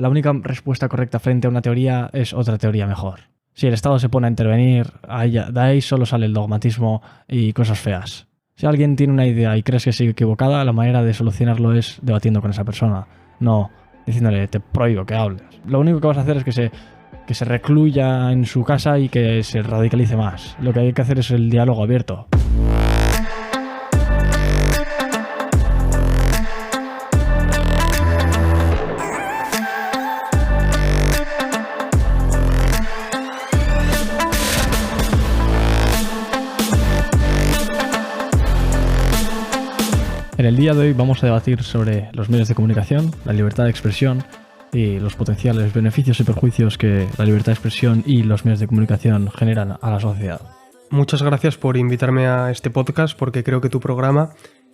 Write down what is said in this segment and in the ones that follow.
La única respuesta correcta frente a una teoría es otra teoría mejor. Si el Estado se pone a intervenir, de ahí solo sale el dogmatismo y cosas feas. Si alguien tiene una idea y crees que sigue equivocada, la manera de solucionarlo es debatiendo con esa persona, no diciéndole te prohíbo que hables. Lo único que vas a hacer es que se recluya en su casa y que se radicalice más. Lo que hay que hacer es el diálogo abierto. En el día de hoy vamos a debatir sobre los medios de comunicación, la libertad de expresión y los potenciales beneficios y perjuicios que la libertad de expresión y los medios de comunicación generan a la sociedad. Muchas gracias por invitarme a este podcast porque creo que tu programa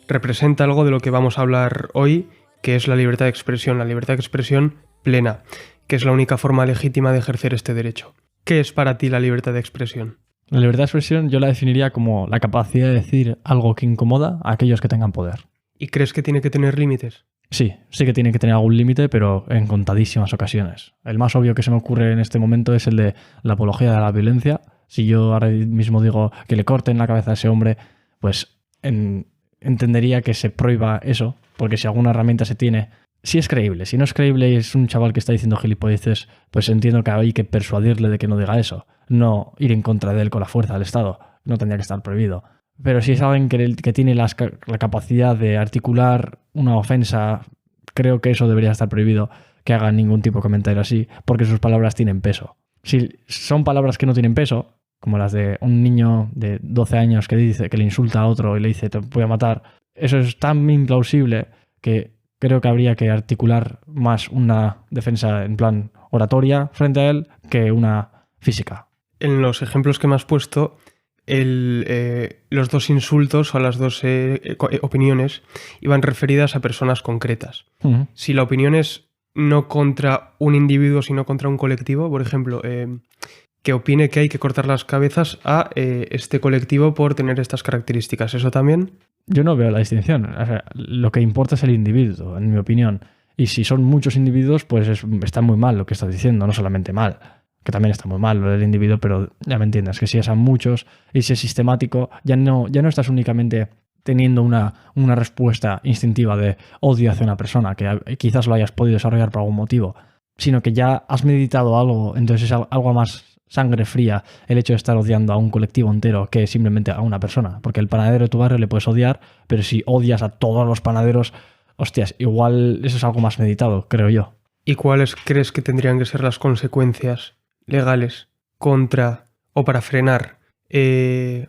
representa algo de lo que vamos a hablar hoy, que es la libertad de expresión plena, que es la única forma legítima de ejercer este derecho. ¿Qué es para ti la libertad de expresión? La libertad de expresión yo la definiría como la capacidad de decir algo que incomoda a aquellos que tengan poder. ¿Y crees que tiene que tener límites? Sí que tiene que tener algún límite, pero en contadísimas ocasiones. El más obvio que se me ocurre en este momento es el de la apología de la violencia. Si yo ahora mismo digo que le corten la cabeza a ese hombre, pues entendería que se prohíba eso, porque si alguna herramienta se tiene, si es creíble. Si no es creíble y es un chaval que está diciendo gilipolleces, pues entiendo que hay que persuadirle de que no diga eso, no ir en contra de él con la fuerza del Estado. No tendría que estar prohibido. Pero si es alguien que tiene la capacidad de articular una ofensa, creo que eso debería estar prohibido, que haga ningún tipo de comentario así, porque sus palabras tienen peso. Si son palabras que no tienen peso, como las de un niño de 12 años que dice que le insulta a otro y le dice te voy a matar, eso es tan implausible que creo que habría que articular más una defensa en plan oratoria frente a él que una física. En los ejemplos que me has puesto, los dos insultos o las dos opiniones iban referidas a personas concretas. Uh-huh. Si la opinión es no contra un individuo, sino contra un colectivo, por ejemplo, que opine que hay que cortar las cabezas a este colectivo por tener estas características, ¿eso también? Yo no veo la distinción. O sea, lo que importa es el individuo, en mi opinión. Y si son muchos individuos, pues está muy mal lo que estás diciendo, no solamente mal, que también está muy mal lo del individuo, pero ya me entiendes, que si es a muchos y si es sistemático, ya no estás únicamente teniendo una respuesta instintiva de odio hacia una persona, que quizás lo hayas podido desarrollar por algún motivo, sino que ya has meditado algo, entonces es algo más sangre fría el hecho de estar odiando a un colectivo entero que simplemente a una persona, porque el panadero de tu barrio le puedes odiar, pero si odias a todos los panaderos, hostias, igual eso es algo más meditado, creo yo. ¿Y cuáles crees que tendrían que ser las consecuencias legales contra o para frenar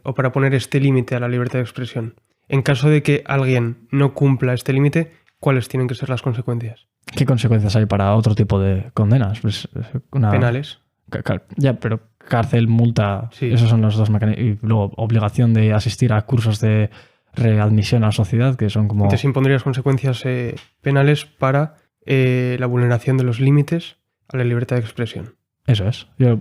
o para poner este límite a la libertad de expresión? En caso de que alguien no cumpla este límite, ¿cuáles tienen que ser las consecuencias? ¿Qué consecuencias hay para otro tipo de condenas? Pues penales. Ya, pero cárcel, multa, sí. Esos son los dos mecanismos. Y luego obligación de asistir a cursos de readmisión a la sociedad, que son como... Entonces impondrías consecuencias penales para la vulneración de los límites a la libertad de expresión. Eso es. Yo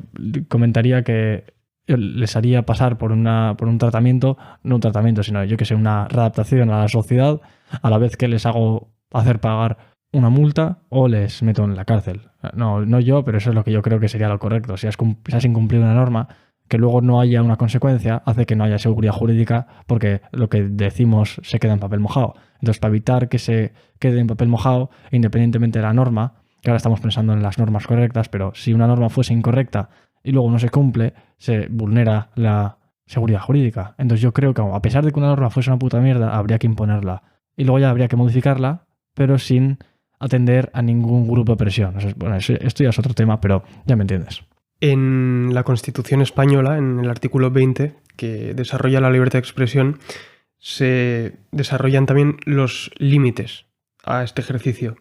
comentaría que les haría pasar por un tratamiento, no un tratamiento, sino yo que sé, una readaptación a la sociedad, a la vez que les hago hacer pagar una multa o les meto en la cárcel. No yo, pero eso es lo que yo creo que sería lo correcto. Si has incumplido una norma, que luego no haya una consecuencia, hace que no haya seguridad jurídica, porque lo que decimos se queda en papel mojado. Entonces, para evitar que se quede en papel mojado, independientemente de la norma, que ahora estamos pensando en las normas correctas, pero si una norma fuese incorrecta y luego no se cumple, se vulnera la seguridad jurídica. Entonces yo creo que a pesar de que una norma fuese una puta mierda, habría que imponerla. Y luego ya habría que modificarla, pero sin atender a ningún grupo de presión. Bueno, esto ya es otro tema, pero ya me entiendes. En la Constitución española, en el artículo 20, que desarrolla la libertad de expresión, se desarrollan también los límites a este ejercicio.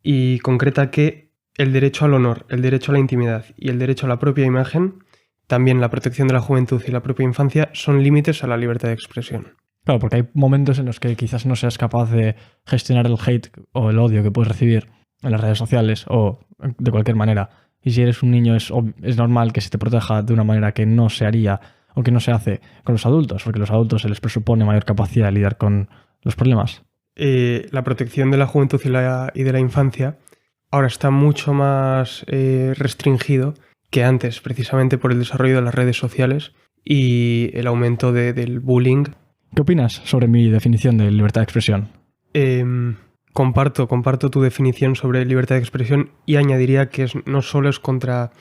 Y concreta que el derecho al honor, el derecho a la intimidad y el derecho a la propia imagen, también la protección de la juventud y la propia infancia, son límites a la libertad de expresión. Claro, porque hay momentos en los que quizás no seas capaz de gestionar el hate o el odio que puedes recibir en las redes sociales o de cualquier manera. Y si eres un niño es normal que se te proteja de una manera que no se haría o que no se hace con los adultos, porque a los adultos se les presupone mayor capacidad de lidiar con los problemas. La protección de la juventud y de la infancia ahora está mucho más restringido que antes, precisamente por el desarrollo de las redes sociales y el aumento del bullying. ¿Qué opinas sobre mi definición de libertad de expresión? Comparto tu definición sobre libertad de expresión y añadiría que no solo es contra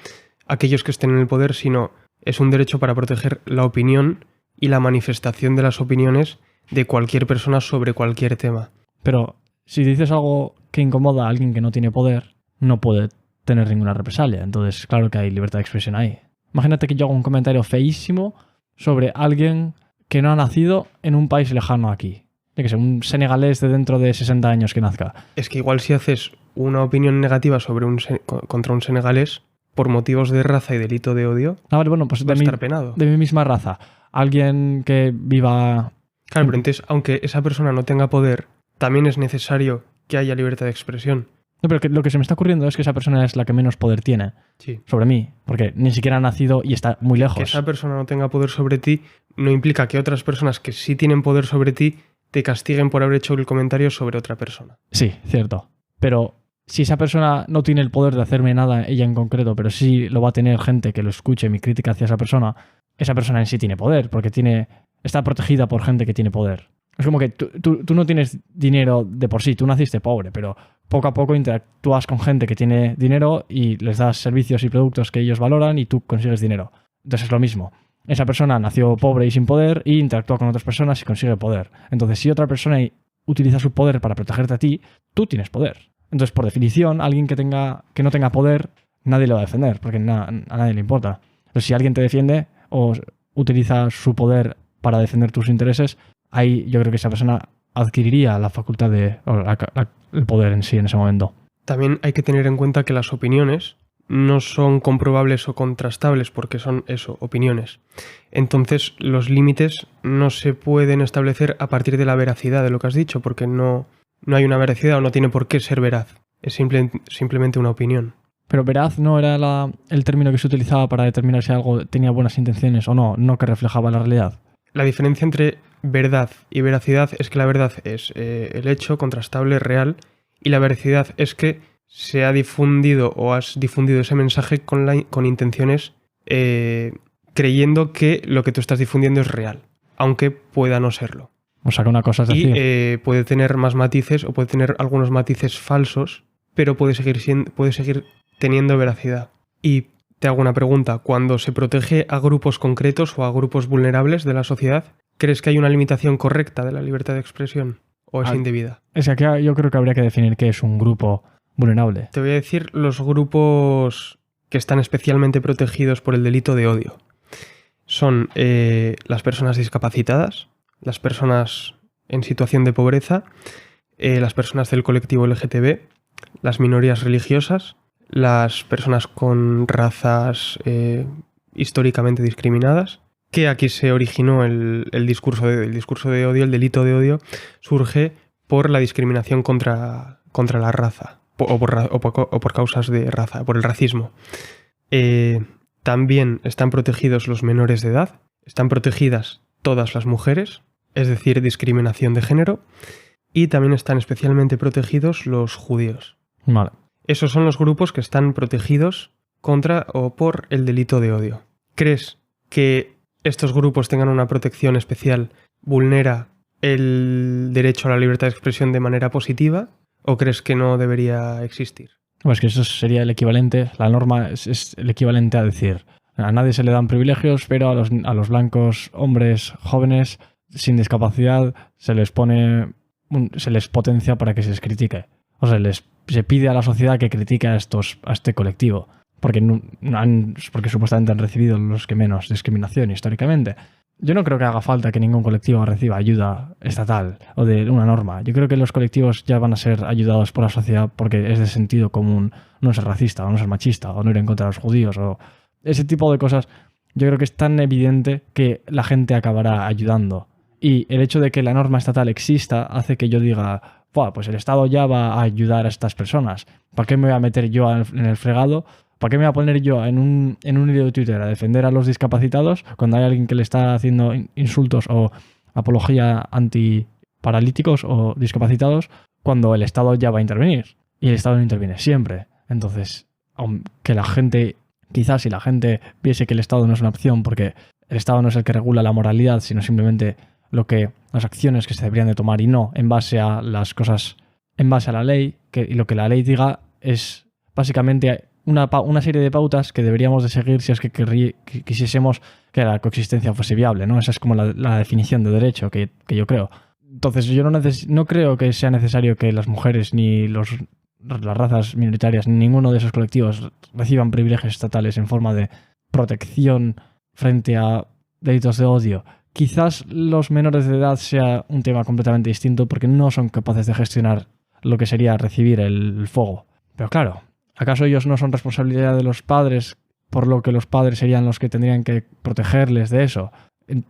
aquellos que estén en el poder, sino es un derecho para proteger la opinión y la manifestación de las opiniones de cualquier persona sobre cualquier tema. Pero si dices algo que incomoda a alguien que no tiene poder, no puede tener ninguna represalia. Entonces, claro que hay libertad de expresión ahí. Imagínate que yo hago un comentario feísimo sobre alguien que no ha nacido en un país lejano aquí. Yo que sé, un senegalés de dentro de 60 años que nazca. Es que igual si haces una opinión negativa sobre contra un senegalés por motivos de raza y delito de odio, Ah, vale, bueno, pues va a estar penado. de mi misma raza. Alguien que viva... Claro, pero entonces, aunque esa persona no tenga poder, también es necesario que haya libertad de expresión. No, pero lo que se me está ocurriendo es que esa persona es la que menos poder tiene Sí. sobre mí, porque ni siquiera ha nacido y está muy lejos. Que esa persona no tenga poder sobre ti no implica que otras personas que sí tienen poder sobre ti te castiguen por haber hecho el comentario sobre otra persona. Sí, cierto. Pero si esa persona no tiene el poder de hacerme nada, ella en concreto, pero sí lo va a tener gente que lo escuche mi crítica hacia esa persona en sí tiene poder, porque está protegida por gente que tiene poder. Es como que tú no tienes dinero de por sí, tú naciste pobre, pero poco a poco interactúas con gente que tiene dinero y les das servicios y productos que ellos valoran y tú consigues dinero. Entonces es lo mismo. Esa persona nació pobre y sin poder y interactúa con otras personas y consigue poder. Entonces, si otra persona utiliza su poder para protegerte a ti, tú tienes poder. Entonces, por definición, alguien que no tenga poder, nadie le va a defender, porque a nadie le importa. Entonces, si alguien te defiende o utiliza su poder para defender tus intereses, ahí yo creo que esa persona adquiriría la facultad el poder en sí en ese momento. También hay que tener en cuenta que las opiniones no son comprobables o contrastables porque son eso, opiniones. Entonces los límites no se pueden establecer a partir de la veracidad de lo que has dicho porque no hay una veracidad o no tiene por qué ser veraz. Es simplemente una opinión. Pero veraz no era el término que se utilizaba para determinar si algo tenía buenas intenciones o no que reflejaba la realidad. La diferencia entre verdad y veracidad es que la verdad es el hecho contrastable, real, y la veracidad es que se ha difundido o has difundido ese mensaje con intenciones creyendo que lo que tú estás difundiendo es real, aunque pueda no serlo. O sea, que una cosa es decir... Y puede tener más matices o puede tener algunos matices falsos, pero puede seguir teniendo veracidad. Y te hago una pregunta. Cuando se protege a grupos concretos o a grupos vulnerables de la sociedad, ¿crees que hay una limitación correcta de la libertad de expresión o es indebida? Es que aquí yo creo que habría que definir qué es un grupo vulnerable. Te voy a decir los grupos que están especialmente protegidos por el delito de odio. Son las personas discapacitadas, las personas en situación de pobreza, las personas del colectivo LGTB, las minorías religiosas, las personas con razas históricamente discriminadas, que aquí se originó el discurso de odio, el delito de odio, surge por la discriminación contra la raza. O por causas de raza, por el racismo. También están protegidos los menores de edad, están protegidas todas las mujeres, es decir, discriminación de género, y también están especialmente protegidos los judíos. Vale. Esos son los grupos que están protegidos contra o por el delito de odio. ¿Crees que estos grupos tengan una protección especial vulnera el derecho a la libertad de expresión de manera positiva? ¿O crees que no debería existir? Pues que eso sería el equivalente, la norma es el equivalente a decir, a nadie se le dan privilegios, pero a los blancos hombres jóvenes sin discapacidad se les potencia para que se les critique. O sea, se pide a la sociedad que critique a este colectivo, porque supuestamente han recibido los que menos discriminación históricamente. Yo no creo que haga falta que ningún colectivo reciba ayuda estatal o de una norma. Yo creo que los colectivos ya van a ser ayudados por la sociedad porque es de sentido común no ser racista o no ser machista o no ir en contra de los judíos o ese tipo de cosas. Yo creo que es tan evidente que la gente acabará ayudando. Y el hecho de que la norma estatal exista hace que yo diga, pues el Estado ya va a ayudar a estas personas. ¿Para qué me voy a meter yo en el fregado? ¿Para qué me voy a poner yo en un hilo de Twitter a defender a los discapacitados cuando hay alguien que le está haciendo insultos o apología antiparalíticos o discapacitados cuando el Estado ya va a intervenir? y el Estado no interviene siempre. Entonces, aunque la gente, quizás si la gente viese que el Estado no es una opción, porque el Estado no es el que regula la moralidad, sino simplemente las acciones que se deberían de tomar y no en base a las cosas, en base a la ley, y lo que la ley diga es básicamente una serie de pautas que deberíamos de seguir si es que quisiésemos que la coexistencia fuese viable, ¿no? Esa es como la definición de derecho que yo creo. Entonces yo no creo que sea necesario que las mujeres ni las razas minoritarias, ni ninguno de esos colectivos reciban privilegios estatales en forma de protección frente a delitos de odio. Quizás los menores de edad sea un tema completamente distinto porque no son capaces de gestionar lo que sería recibir el fuego. Pero claro, ¿acaso ellos no son responsabilidad de los padres, por lo que los padres serían los que tendrían que protegerles de eso?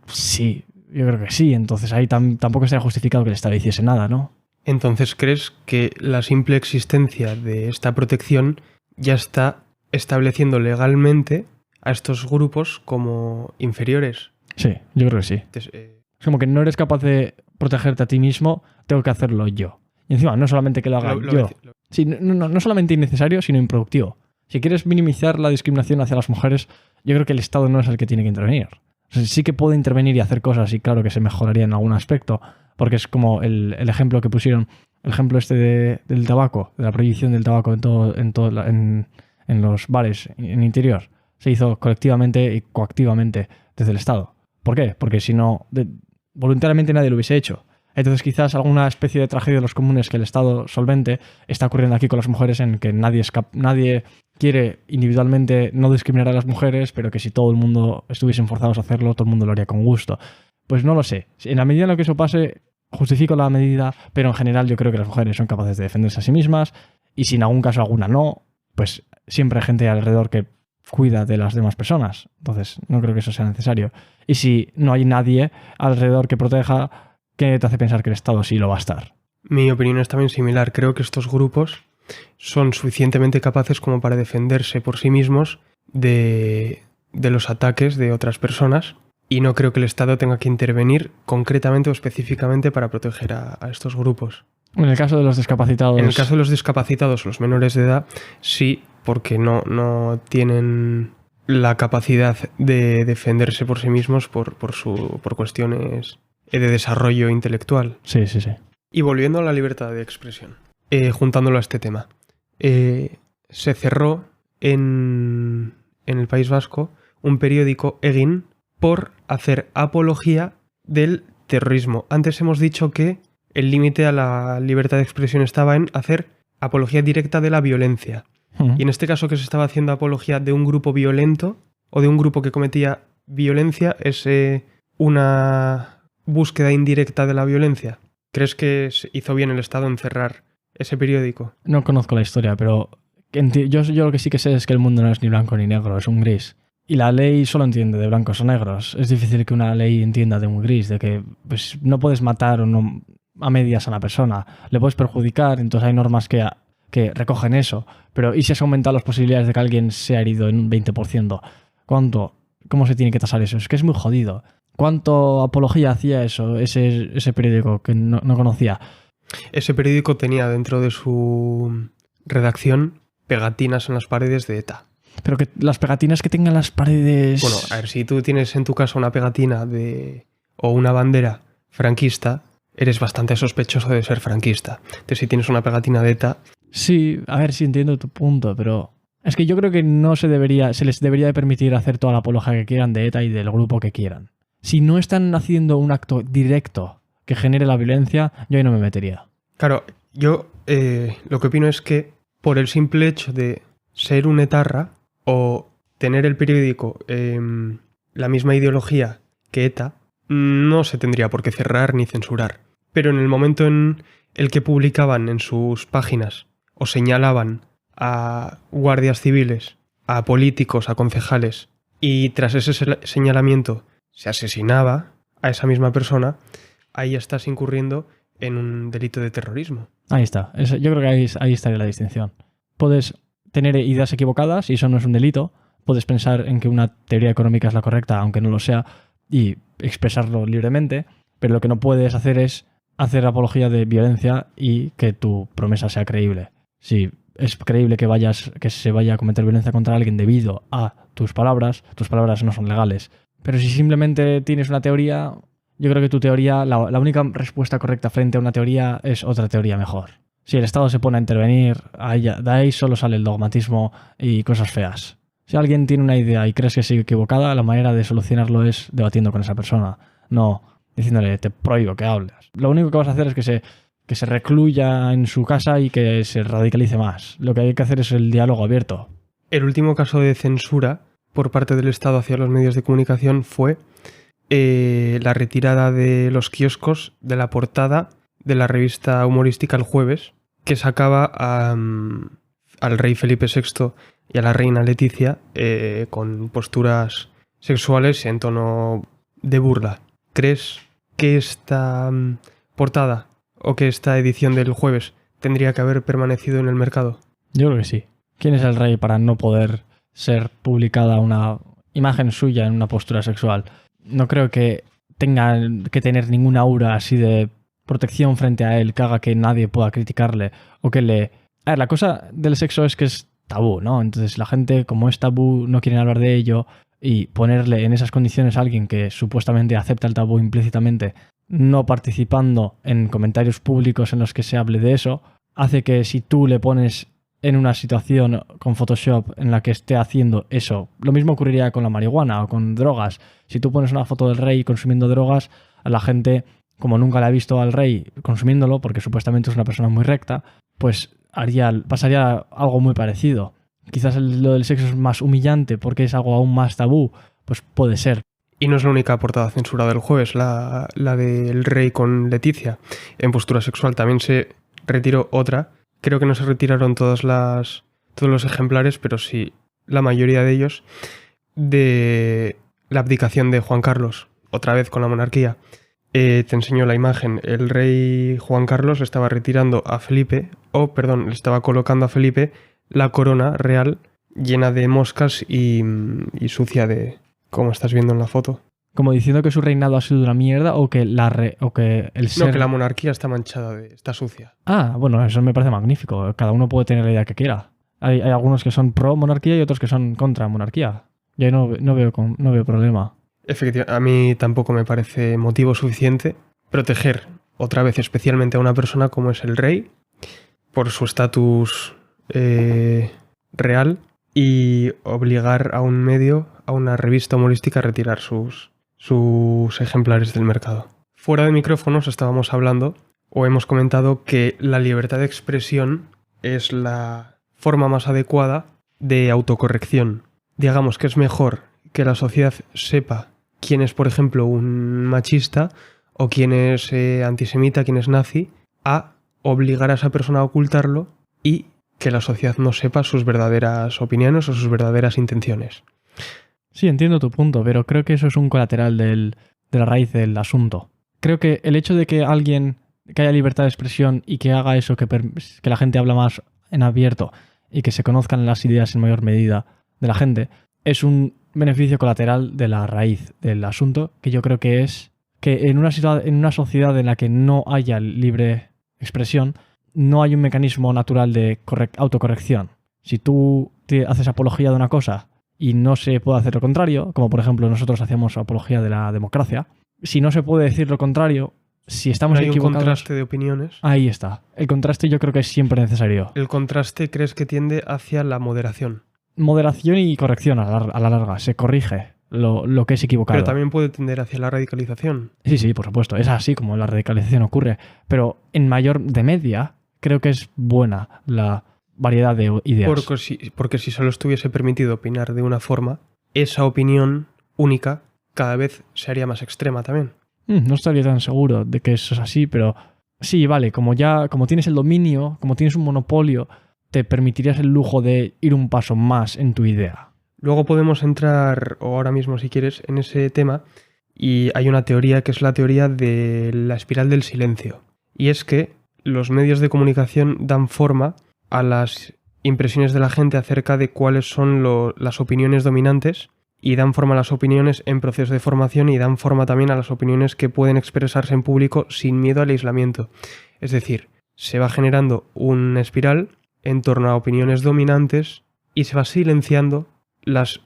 Sí, yo creo que sí. Entonces ahí tampoco estaría justificado que el Estado hiciese nada, ¿no? Entonces, ¿crees que la simple existencia de esta protección ya está estableciendo legalmente a estos grupos como inferiores? Sí, yo creo que sí. Entonces, Es como que no eres capaz de protegerte a ti mismo, tengo que hacerlo yo. Y encima, no solamente que lo haga yo. Sí, no solamente innecesario, sino improductivo. Si quieres minimizar la discriminación hacia las mujeres, yo creo que el Estado no es el que tiene que intervenir. O sea, sí que puede intervenir y hacer cosas y claro que se mejoraría en algún aspecto, porque es como el ejemplo que pusieron, el ejemplo del tabaco, de la prohibición del tabaco en los bares en interior. Se hizo colectivamente y coactivamente desde el Estado. ¿Por qué? Porque si no, voluntariamente nadie lo hubiese hecho. Entonces quizás alguna especie de tragedia de los comunes que el Estado solvente está ocurriendo aquí con las mujeres, en que nadie quiere individualmente no discriminar a las mujeres, pero que si todo el mundo estuviesen forzados a hacerlo, todo el mundo lo haría con gusto. Pues no lo sé. En la medida en la que eso pase, justifico la medida, pero en general yo creo que las mujeres son capaces de defenderse a sí mismas, y si en algún caso alguna no, pues siempre hay gente alrededor que cuida de las demás personas. Entonces no creo que eso sea necesario. Y si no hay nadie alrededor que proteja, ¿qué te hace pensar que el Estado sí lo va a estar? Mi opinión es también similar. Creo que estos grupos son suficientemente capaces como para defenderse por sí mismos de los ataques de otras personas, y no creo que el Estado tenga que intervenir concretamente o específicamente para proteger a estos grupos. En el caso de los discapacitados... En el caso de los discapacitados, los menores de edad, sí, porque no tienen la capacidad de defenderse por sí mismos por cuestiones de desarrollo intelectual. Sí. Y volviendo a la libertad de expresión, juntándolo a este tema, se cerró en el País Vasco un periódico, Egin, por hacer apología del terrorismo. Antes hemos dicho que el límite a la libertad de expresión estaba en hacer apología directa de la violencia. Y en este caso, que se estaba haciendo apología de un grupo violento o de un grupo que cometía violencia, es una búsqueda indirecta de la violencia. ¿Crees que hizo bien el Estado en cerrar ese periódico? No conozco la historia, pero yo lo que sí que sé es que el mundo no es ni blanco ni negro, es un gris. Y la ley solo entiende de blancos o negros. Es difícil que una ley entienda de un gris, de que pues, no puedes matar a medias a una persona. Le puedes perjudicar, entonces hay normas que recogen eso. Pero ¿y si has aumentado las posibilidades de que alguien sea herido en un 20%? ¿Cómo se tiene que tasar eso? Es que es muy jodido. ¿Cuánto apología hacía eso, ese periódico que no conocía? Ese periódico tenía dentro de su redacción pegatinas en las paredes de ETA. Pero que las pegatinas que tengan las paredes... Bueno, a ver, si tú tienes en tu casa una pegatina o una bandera franquista, eres bastante sospechoso de ser franquista. Entonces, si tienes una pegatina de ETA... Sí, a ver si entiendo tu punto, pero... Es que yo creo que se les debería de permitir hacer toda la apología que quieran de ETA y del grupo que quieran. Si no están haciendo un acto directo que genere la violencia, yo ahí no me metería. Claro, yo lo que opino es que por el simple hecho de ser un etarra o tener el periódico la misma ideología que ETA, no se tendría por qué cerrar ni censurar. Pero en el momento en el que publicaban en sus páginas o señalaban a guardias civiles, a políticos, a concejales, y tras ese señalamiento se asesinaba a esa misma persona, ahí estás incurriendo en un delito de terrorismo. Ahí está. Yo creo que ahí estaría la distinción. Puedes tener ideas equivocadas y eso no es un delito. Puedes pensar en que una teoría económica es la correcta, aunque no lo sea, y expresarlo libremente, pero lo que no puedes hacer es hacer apología de violencia y que tu promesa sea creíble. Si es creíble que se vaya a cometer violencia contra alguien debido a tus palabras no son legales. Pero si simplemente tienes una teoría, yo creo que tu teoría, la única respuesta correcta frente a una teoría es otra teoría mejor. Si el Estado se pone a intervenir, de ahí solo sale el dogmatismo y cosas feas. Si alguien tiene una idea y crees que sigue equivocada, la manera de solucionarlo es debatiendo con esa persona, no diciéndole te prohíbo que hables. Lo único que vas a hacer es que se recluya en su casa y que se radicalice más. Lo que hay que hacer es el diálogo abierto. El último caso de censura por parte del Estado hacia los medios de comunicación fue la retirada de los kioscos de la portada de la revista humorística El Jueves, que sacaba al rey Felipe VI y a la reina Leticia con posturas sexuales en tono de burla. ¿Crees que esta portada o que esta edición del Jueves tendría que haber permanecido en el mercado? Yo creo que sí. ¿Quién es el rey para no poder ser publicada una imagen suya en una postura sexual? No creo que tenga que tener ninguna aura así de protección frente a él que haga que nadie pueda criticarle o que le... A ver, la cosa del sexo es que es tabú, ¿no? Entonces la gente, como es tabú, no quieren hablar de ello, y ponerle en esas condiciones a alguien que supuestamente acepta el tabú implícitamente, no participando en comentarios públicos en los que se hable de eso, hace que si tú le pones en una situación con Photoshop en la que esté haciendo eso, lo mismo ocurriría con la marihuana o con drogas. Si tú pones una foto del rey consumiendo drogas, a la gente, como nunca le ha visto al rey consumiéndolo, porque supuestamente es una persona muy recta, pues pasaría algo muy parecido. Quizás lo del sexo es más humillante porque es algo aún más tabú, pues puede ser. Y no es la única portada censurada del Jueves, la del rey con Leticia en postura sexual. También se retiró otra. Creo que no se retiraron todos los ejemplares, pero sí la mayoría de ellos, de la abdicación de Juan Carlos, otra vez con la monarquía. Te enseño la imagen. El rey Juan Carlos le estaba retirando a Felipe, le estaba colocando a Felipe la corona real llena de moscas y sucia de... como estás viendo en la foto. Como diciendo que su reinado ha sido una mierda o que el ser... No, que la monarquía está manchada, está sucia. Ah, bueno, eso me parece magnífico. Cada uno puede tener la idea que quiera. Hay algunos que son pro monarquía y otros que son contra monarquía. Yo no veo problema. Efectivamente, a mí tampoco me parece motivo suficiente proteger otra vez especialmente a una persona como es el rey por su estatus real y obligar a un medio, a una revista humorística, a retirar sus ejemplares del mercado. Fuera de micrófonos estábamos hablando o hemos comentado que la libertad de expresión es la forma más adecuada de autocorrección. Digamos que es mejor que la sociedad sepa quién es, por ejemplo, un machista o quién es antisemita, quién es nazi, a obligar a esa persona a ocultarlo y que la sociedad no sepa sus verdaderas opiniones o sus verdaderas intenciones. Sí, entiendo tu punto, pero creo que eso es un colateral de la raíz del asunto. Creo que el hecho de que haya libertad de expresión y que haga eso, que la gente habla más en abierto y que se conozcan las ideas en mayor medida de la gente, es un beneficio colateral de la raíz del asunto, que yo creo que es que en una sociedad en la que no haya libre expresión, no hay un mecanismo natural de autocorrección. Si tú te haces apología de una cosa y no se puede hacer lo contrario, como por ejemplo nosotros hacíamos apología de la democracia, si no se puede decir lo contrario, si estamos equivocados... Hay un contraste de opiniones. Ahí está. El contraste yo creo que es siempre necesario. ¿El contraste crees que tiende hacia la moderación? Moderación y corrección a la larga. Se corrige lo que es equivocado. Pero también puede tender hacia la radicalización. Sí, por supuesto. Es así como la radicalización ocurre. Pero en mayor de media, creo que es buena la variedad de ideas. Porque si solo estuviese permitido opinar de una forma, esa opinión única cada vez se haría más extrema también. No estaría tan seguro de que eso es así, pero sí, vale, como tienes el dominio, como tienes un monopolio, te permitirías el lujo de ir un paso más en tu idea. Luego podemos entrar, o ahora mismo si quieres, en ese tema, y hay una teoría que es la teoría de la espiral del silencio. Y es que los medios de comunicación dan forma a las impresiones de la gente acerca de cuáles son las opiniones dominantes, y dan forma a las opiniones en proceso de formación y dan forma también a las opiniones que pueden expresarse en público sin miedo al aislamiento. Es decir, se va generando una espiral en torno a opiniones dominantes y se va silenciando las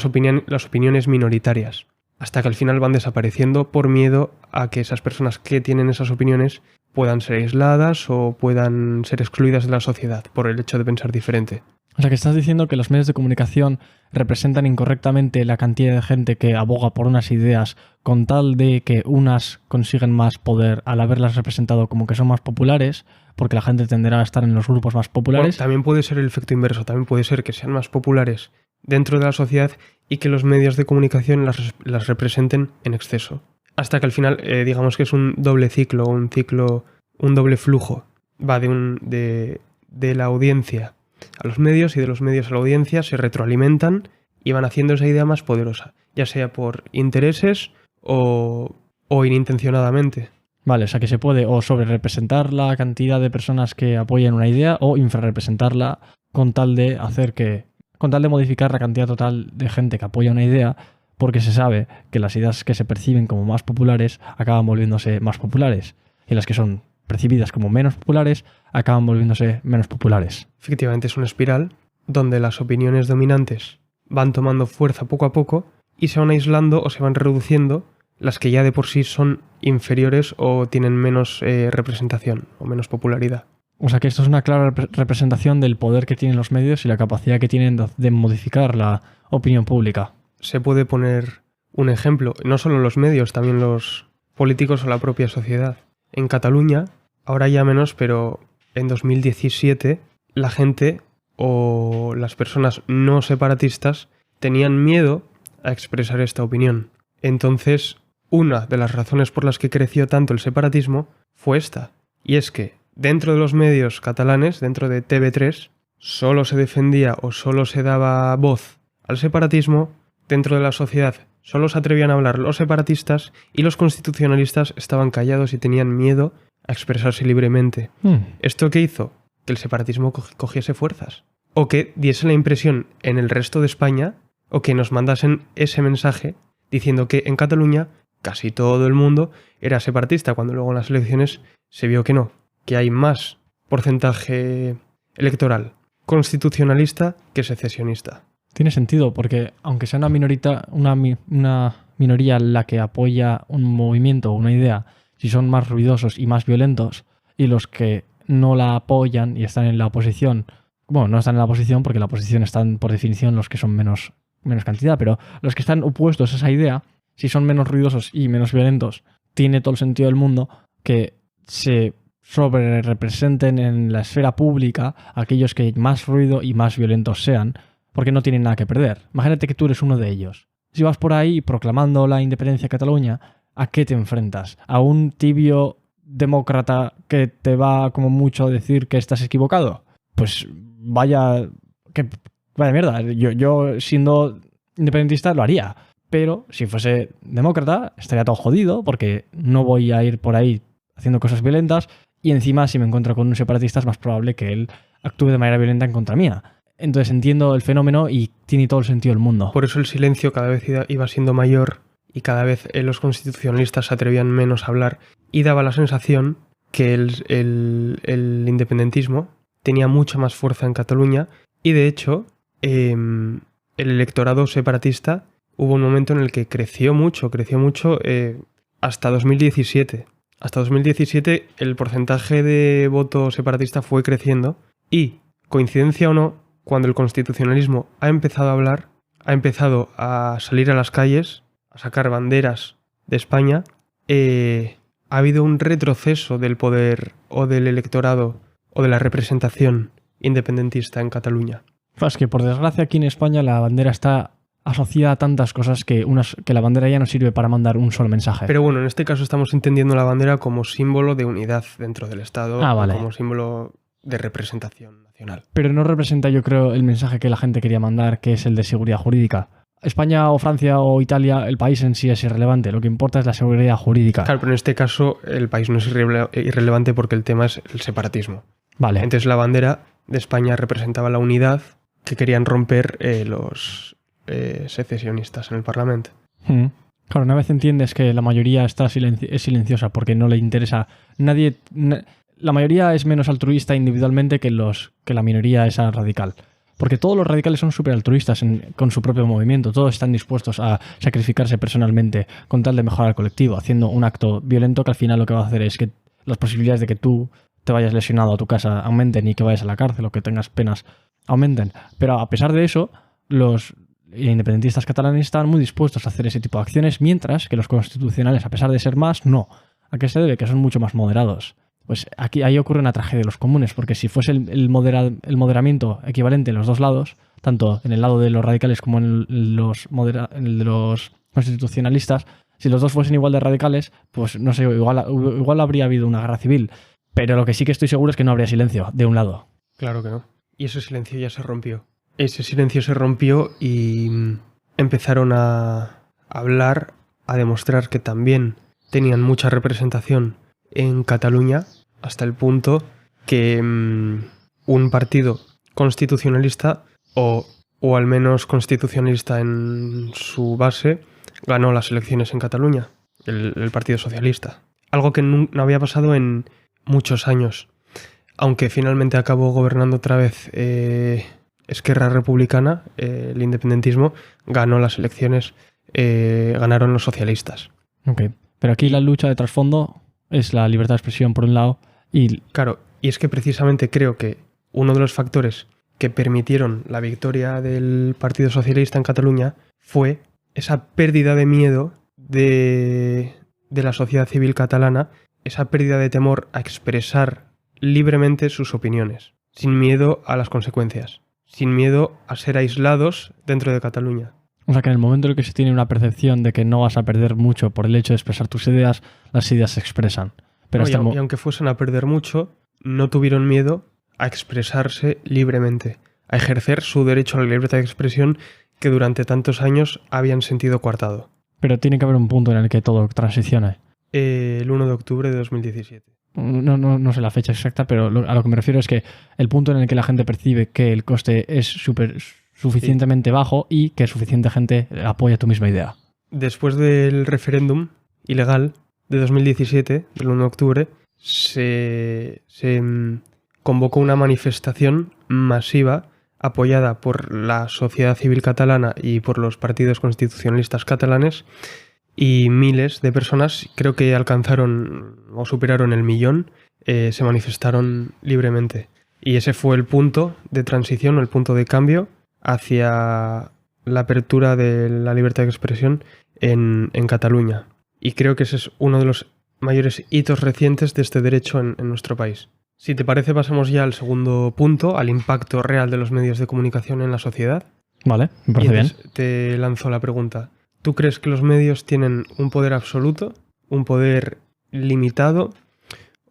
opiniones minoritarias, hasta que al final van desapareciendo por miedo a que esas personas que tienen esas opiniones puedan ser aisladas o puedan ser excluidas de la sociedad por el hecho de pensar diferente. O sea, que estás diciendo que los medios de comunicación representan incorrectamente la cantidad de gente que aboga por unas ideas con tal de que unas consiguen más poder al haberlas representado como que son más populares, porque la gente tenderá a estar en los grupos más populares. Bueno, también puede ser el efecto inverso, también puede ser que sean más populares dentro de la sociedad y que los medios de comunicación las representen en exceso. Hasta que al final, digamos que es un doble ciclo, un doble flujo. Va de la audiencia a los medios y de los medios a la audiencia, se retroalimentan y van haciendo esa idea más poderosa, ya sea por intereses o inintencionadamente. Vale, o sea que se puede o sobrerepresentar la cantidad de personas que apoyan una idea o infrarrepresentarla con tal de modificar la cantidad total de gente que apoya una idea, porque se sabe que las ideas que se perciben como más populares acaban volviéndose más populares y las que son percibidas como menos populares acaban volviéndose menos populares. Efectivamente, es una espiral donde las opiniones dominantes van tomando fuerza poco a poco y se van aislando o se van reduciendo las que ya de por sí son inferiores o tienen menos representación o menos popularidad. O sea que esto es una clara representación del poder que tienen los medios y la capacidad que tienen de modificar la opinión pública. Se puede poner un ejemplo, no solo los medios, también los políticos o la propia sociedad. En Cataluña, ahora ya menos, pero en 2017, la gente o las personas no separatistas tenían miedo a expresar esta opinión. Entonces, una de las razones por las que creció tanto el separatismo fue esta, y es que dentro de los medios catalanes, dentro de TV3, solo se defendía o solo se daba voz al separatismo. Dentro de la sociedad solo se atrevían a hablar los separatistas y los constitucionalistas estaban callados y tenían miedo a expresarse libremente. ¿Esto qué hizo? Que el separatismo cogiese fuerzas. O que diese la impresión en el resto de España, o que nos mandasen ese mensaje diciendo que en Cataluña casi todo el mundo era separatista, cuando luego en las elecciones se vio que no, que hay más porcentaje electoral constitucionalista que secesionista. Tiene sentido, porque aunque sea una minoría la que apoya un movimiento o una idea, si son más ruidosos y más violentos, y los que no la apoyan y están en la oposición, bueno, no están en la oposición porque la oposición están por definición los que son menos cantidad, pero los que están opuestos a esa idea, si son menos ruidosos y menos violentos, tiene todo el sentido del mundo que se sobrerepresenten en la esfera pública aquellos que más ruido y más violentos sean, porque no tienen nada que perder. Imagínate que tú eres uno de ellos. Si vas por ahí proclamando la independencia de Cataluña, ¿a qué te enfrentas? ¿A un tibio demócrata que te va como mucho a decir que estás equivocado? Pues vaya mierda. Yo siendo independentista lo haría. Pero si fuese demócrata estaría todo jodido porque no voy a ir por ahí haciendo cosas violentas y encima si me encuentro con un separatista es más probable que él actúe de manera violenta en contra mía. Entonces entiendo el fenómeno y tiene todo el sentido del mundo. Por eso el silencio cada vez iba siendo mayor y cada vez los constitucionalistas se atrevían menos a hablar y daba la sensación que el independentismo tenía mucha más fuerza en Cataluña y de hecho el electorado separatista hubo un momento en el que creció mucho hasta 2017. Hasta 2017 el porcentaje de voto separatista fue creciendo y, coincidencia o no, cuando el constitucionalismo ha empezado a hablar, ha empezado a salir a las calles, a sacar banderas de España, ha habido un retroceso del poder o del electorado o de la representación independentista en Cataluña. Es que por desgracia aquí en España la bandera está asociada a tantas cosas que la bandera ya no sirve para mandar un solo mensaje. Pero bueno, en este caso estamos entendiendo la bandera como símbolo de unidad dentro del Estado, vale. Como símbolo de representación nacional. Pero no representa, yo creo, el mensaje que la gente quería mandar, que es el de seguridad jurídica. España o Francia o Italia, el país en sí es irrelevante. Lo que importa es la seguridad jurídica. Claro, pero en este caso el país no es irrelevante porque el tema es el separatismo. Vale. Entonces la bandera de España representaba la unidad que querían romper los secesionistas en el Parlamento. Claro, una vez entiendes que la mayoría es silenciosa porque no le interesa. la mayoría es menos altruista individualmente que la minoría esa radical. Porque todos los radicales son súper altruistas con su propio movimiento. Todos están dispuestos a sacrificarse personalmente con tal de mejorar al colectivo, haciendo un acto violento que al final lo que va a hacer es que las posibilidades de que tú te vayas lesionado a tu casa aumenten y que vayas a la cárcel o que tengas penas aumenten. Pero a pesar de eso, los independentistas catalanes estaban muy dispuestos a hacer ese tipo de acciones, mientras que los constitucionales, a pesar de ser más, no. ¿A qué se debe? Que son mucho más moderados. Pues ahí ocurre una tragedia de los comunes, porque si fuese el moderamiento equivalente en los dos lados, tanto en el lado de los radicales como en el de los constitucionalistas, si los dos fuesen igual de radicales, pues no sé, igual habría habido una guerra civil. Pero lo que sí que estoy seguro es que no habría silencio de un lado. Claro que no. Y ese silencio ya se rompió. Ese silencio se rompió y empezaron a hablar, a demostrar que también tenían mucha representación en Cataluña, hasta el punto que un partido constitucionalista, o al menos constitucionalista en su base, ganó las elecciones en Cataluña, el Partido Socialista. Algo que no había pasado en muchos años, aunque finalmente acabó gobernando otra vez Esquerra Republicana, el independentismo, ganó las elecciones, ganaron los socialistas. Ok, pero aquí la lucha de trasfondo es la libertad de expresión por un lado y... Claro, y es que precisamente creo que uno de los factores que permitieron la victoria del Partido Socialista en Cataluña fue esa pérdida de miedo de la sociedad civil catalana, esa pérdida de temor a expresar libremente sus opiniones, sin miedo a las consecuencias, sin miedo a ser aislados dentro de Cataluña. O sea que en el momento en el que se tiene una percepción de que no vas a perder mucho por el hecho de expresar tus ideas, las ideas se expresan. Pero No, y aunque fuesen a perder mucho, no tuvieron miedo a expresarse libremente, a ejercer su derecho a la libertad de expresión que durante tantos años habían sentido coartado. Pero tiene que haber un punto en el que todo transicione. El 1 de octubre de 2017. No sé la fecha exacta, pero a lo que me refiero es que el punto en el que la gente percibe que el coste es suficientemente bajo y que suficiente gente apoya tu misma idea. Después del referéndum ilegal de 2017, del 1 de octubre, se convocó una manifestación masiva apoyada por la sociedad civil catalana y por los partidos constitucionalistas catalanes, y miles de personas, creo que alcanzaron o superaron el 1.000.000, se manifestaron libremente. Y ese fue el punto de transición, o el punto de cambio hacia la apertura de la libertad de expresión en Cataluña. Y creo que ese es uno de los mayores hitos recientes de este derecho en nuestro país. Si te parece, pasamos ya al segundo punto, al impacto real de los medios de comunicación en la sociedad. Vale, me parece bien. Te lanzo la pregunta. ¿Tú crees que los medios tienen un poder absoluto, un poder limitado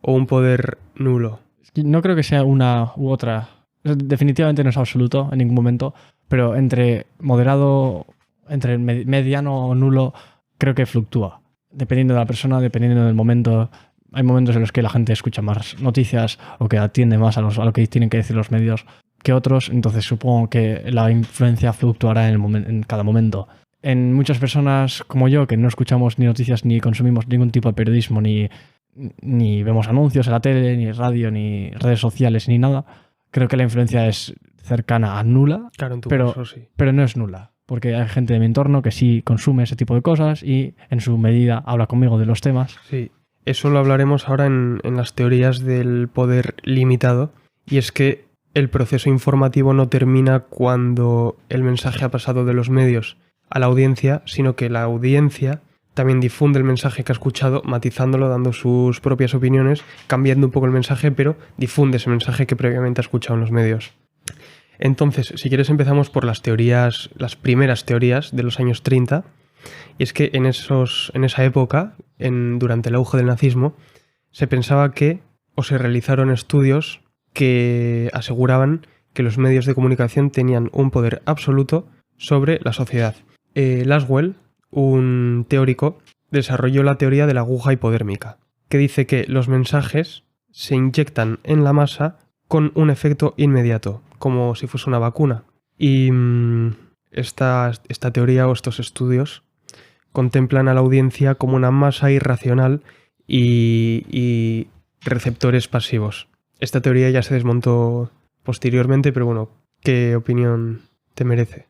o un poder nulo? No creo que sea una u otra. Definitivamente no es absoluto en ningún momento, pero entre moderado, entre mediano o nulo, creo que fluctúa. Dependiendo de la persona, dependiendo del momento. Hay momentos en los que la gente escucha más noticias o que atiende más a lo que tienen que decir los medios que otros, entonces supongo que la influencia fluctuará en cada momento. En muchas personas como yo, que no escuchamos ni noticias ni consumimos ningún tipo de periodismo, ni vemos anuncios en la tele, ni radio, ni redes sociales, ni nada, creo que la influencia es cercana a nula, Claro, en tu pero, caso, sí. pero no es nula. Porque hay gente de mi entorno que sí consume ese tipo de cosas y en su medida habla conmigo de los temas. Sí, eso lo hablaremos ahora en las teorías del poder limitado, y es que el proceso informativo no termina cuando el mensaje ha pasado de los medios a la audiencia, sino que la audiencia también difunde el mensaje que ha escuchado, matizándolo, dando sus propias opiniones, cambiando un poco el mensaje, pero difunde ese mensaje que previamente ha escuchado en los medios. Entonces, si quieres, empezamos por las teorías, las primeras teorías de los años 30, y es que en esa época, durante el auge del nazismo, se pensaba que, o se realizaron estudios que aseguraban que los medios de comunicación tenían un poder absoluto sobre la sociedad. Laswell, un teórico, desarrolló la teoría de la aguja hipodérmica, que dice que los mensajes se inyectan en la masa con un efecto inmediato, como si fuese una vacuna. Y esta teoría o estos estudios contemplan a la audiencia como una masa irracional y receptores pasivos. Esta teoría ya se desmontó posteriormente, pero bueno, ¿qué opinión te merece?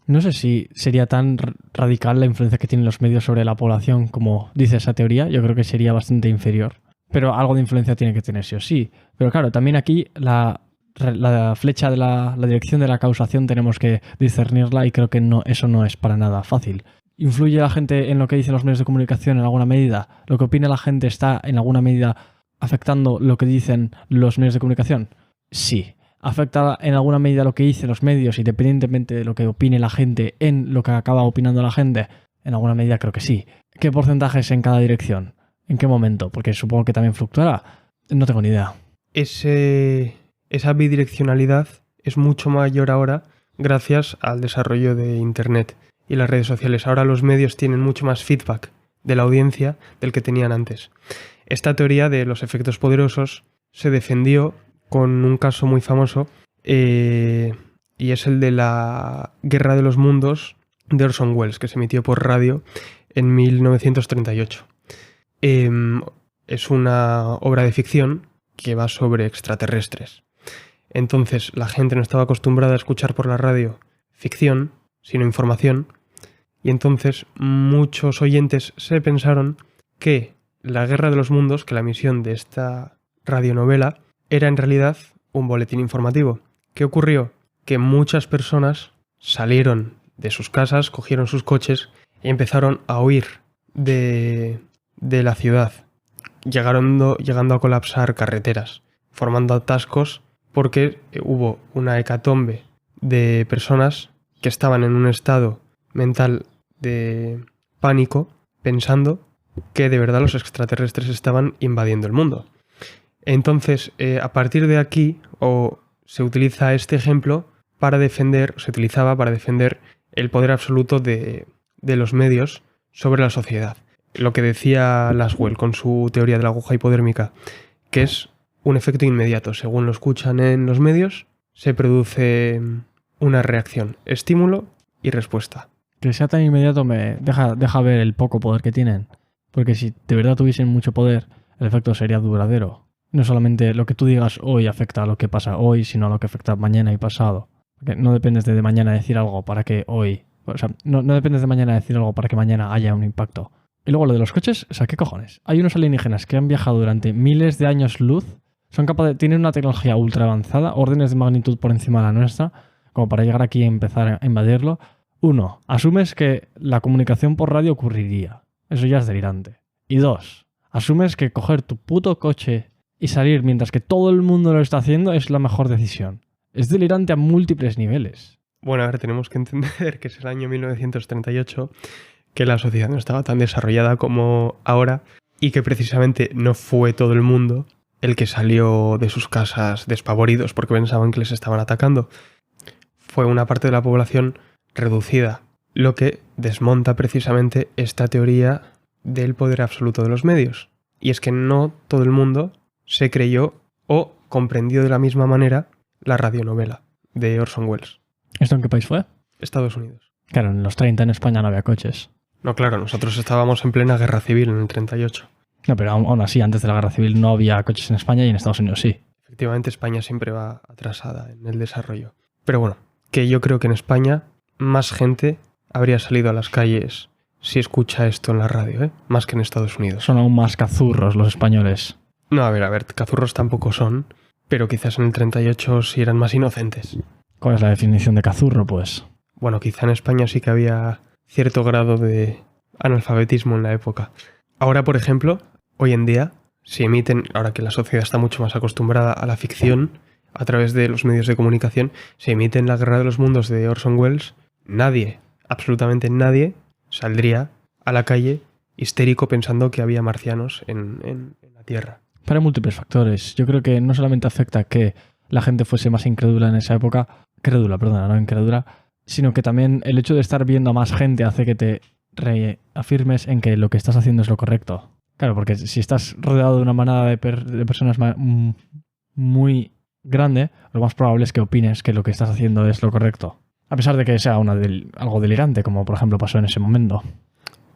No sé si sería tan radical la influencia que tienen los medios sobre la población como dice esa teoría. Yo creo que sería bastante inferior. Pero algo de influencia tiene que tener sí o sí. Pero claro, también aquí la flecha de la dirección de la causación tenemos que discernirla y creo que eso no es para nada fácil. ¿Influye la gente en lo que dicen los medios de comunicación en alguna medida? ¿Lo que opina la gente está en alguna medida afectando lo que dicen los medios de comunicación? Sí. ¿Afecta en alguna medida lo que dicen los medios, independientemente de lo que opine la gente, en lo que acaba opinando la gente? En alguna medida creo que sí. ¿Qué porcentajes en cada dirección? ¿En qué momento? Porque supongo que también fluctuará. No tengo ni idea. Esa bidireccionalidad es mucho mayor ahora gracias al desarrollo de Internet y las redes sociales. Ahora los medios tienen mucho más feedback de la audiencia del que tenían antes. Esta teoría de los efectos poderosos se defendió con un caso muy famoso y es el de la Guerra de los Mundos de Orson Welles, que se emitió por radio en 1938. Es una obra de ficción que va sobre extraterrestres. Entonces la gente no estaba acostumbrada a escuchar por la radio ficción, sino información, y entonces muchos oyentes se pensaron que la Guerra de los Mundos, que la emisión de esta radionovela, era en realidad un boletín informativo. ¿Qué ocurrió? Que muchas personas salieron de sus casas, cogieron sus coches y empezaron a huir de la ciudad, llegando a colapsar carreteras, formando atascos porque hubo una hecatombe de personas que estaban en un estado mental de pánico, pensando que de verdad los extraterrestres estaban invadiendo el mundo. Entonces, a partir de aquí, se utiliza este ejemplo se utilizaba para defender el poder absoluto de los medios sobre la sociedad. Lo que decía Laswell con su teoría de la aguja hipodérmica, que es un efecto inmediato. Según lo escuchan en los medios, se produce una reacción, estímulo y respuesta. Que sea tan inmediato me deja ver el poco poder que tienen. Porque si de verdad tuviesen mucho poder, el efecto sería duradero. No solamente lo que tú digas hoy afecta a lo que pasa hoy, sino a lo que afecta mañana y pasado. Porque no dependes de mañana decir algo para que hoy... O sea, no dependes de mañana decir algo para que mañana haya un impacto. Y luego lo de los coches, o sea, ¿qué cojones? Hay unos alienígenas que han viajado durante miles de años luz, tienen una tecnología ultra avanzada, órdenes de magnitud por encima de la nuestra, como para llegar aquí y empezar a invadirlo. Uno, asumes que la comunicación por radio ocurriría. Eso ya es delirante. Y dos, asumes que coger tu puto coche y salir mientras que todo el mundo lo está haciendo es la mejor decisión. Es delirante a múltiples niveles. Bueno, a ver, tenemos que entender que es el año 1938, que la sociedad no estaba tan desarrollada como ahora y que precisamente no fue todo el mundo el que salió de sus casas despavoridos porque pensaban que les estaban atacando. Fue una parte de la población reducida, lo que desmonta precisamente esta teoría del poder absoluto de los medios. Y es que no todo el mundo se creyó o comprendió de la misma manera la radionovela de Orson Welles. ¿Esto en qué país fue? Estados Unidos. Claro, en los 30 en España no había coches. No, claro, nosotros estábamos en plena guerra civil en el 38. No, pero aún así, antes de la guerra civil no había coches en España y en Estados Unidos sí. Efectivamente, España siempre va atrasada en el desarrollo. Pero bueno, que yo creo que en España más gente habría salido a las calles si escucha esto en la radio, más que en Estados Unidos. Son aún más cazurros los españoles. No, a ver, cazurros tampoco son, pero quizás en el 38 sí eran más inocentes. ¿Cuál es la definición de cazurro, pues? Bueno, quizá en España sí que había cierto grado de analfabetismo en la época. Ahora, por ejemplo, hoy en día, se emiten, ahora que la sociedad está mucho más acostumbrada a la ficción, a través de los medios de comunicación, se emite en La Guerra de los Mundos de Orson Welles. Nadie, absolutamente nadie, saldría a la calle histérico pensando que había marcianos en la Tierra. Pero hay múltiples factores. Yo creo que no solamente afecta que la gente fuese más incrédula en esa época, no incrédula, sino que también el hecho de estar viendo a más gente hace que te reafirmes en que lo que estás haciendo es lo correcto. Claro, porque si estás rodeado de una manada de personas muy grande, lo más probable es que opines que lo que estás haciendo es lo correcto. A pesar de que sea algo delirante, como por ejemplo pasó en ese momento.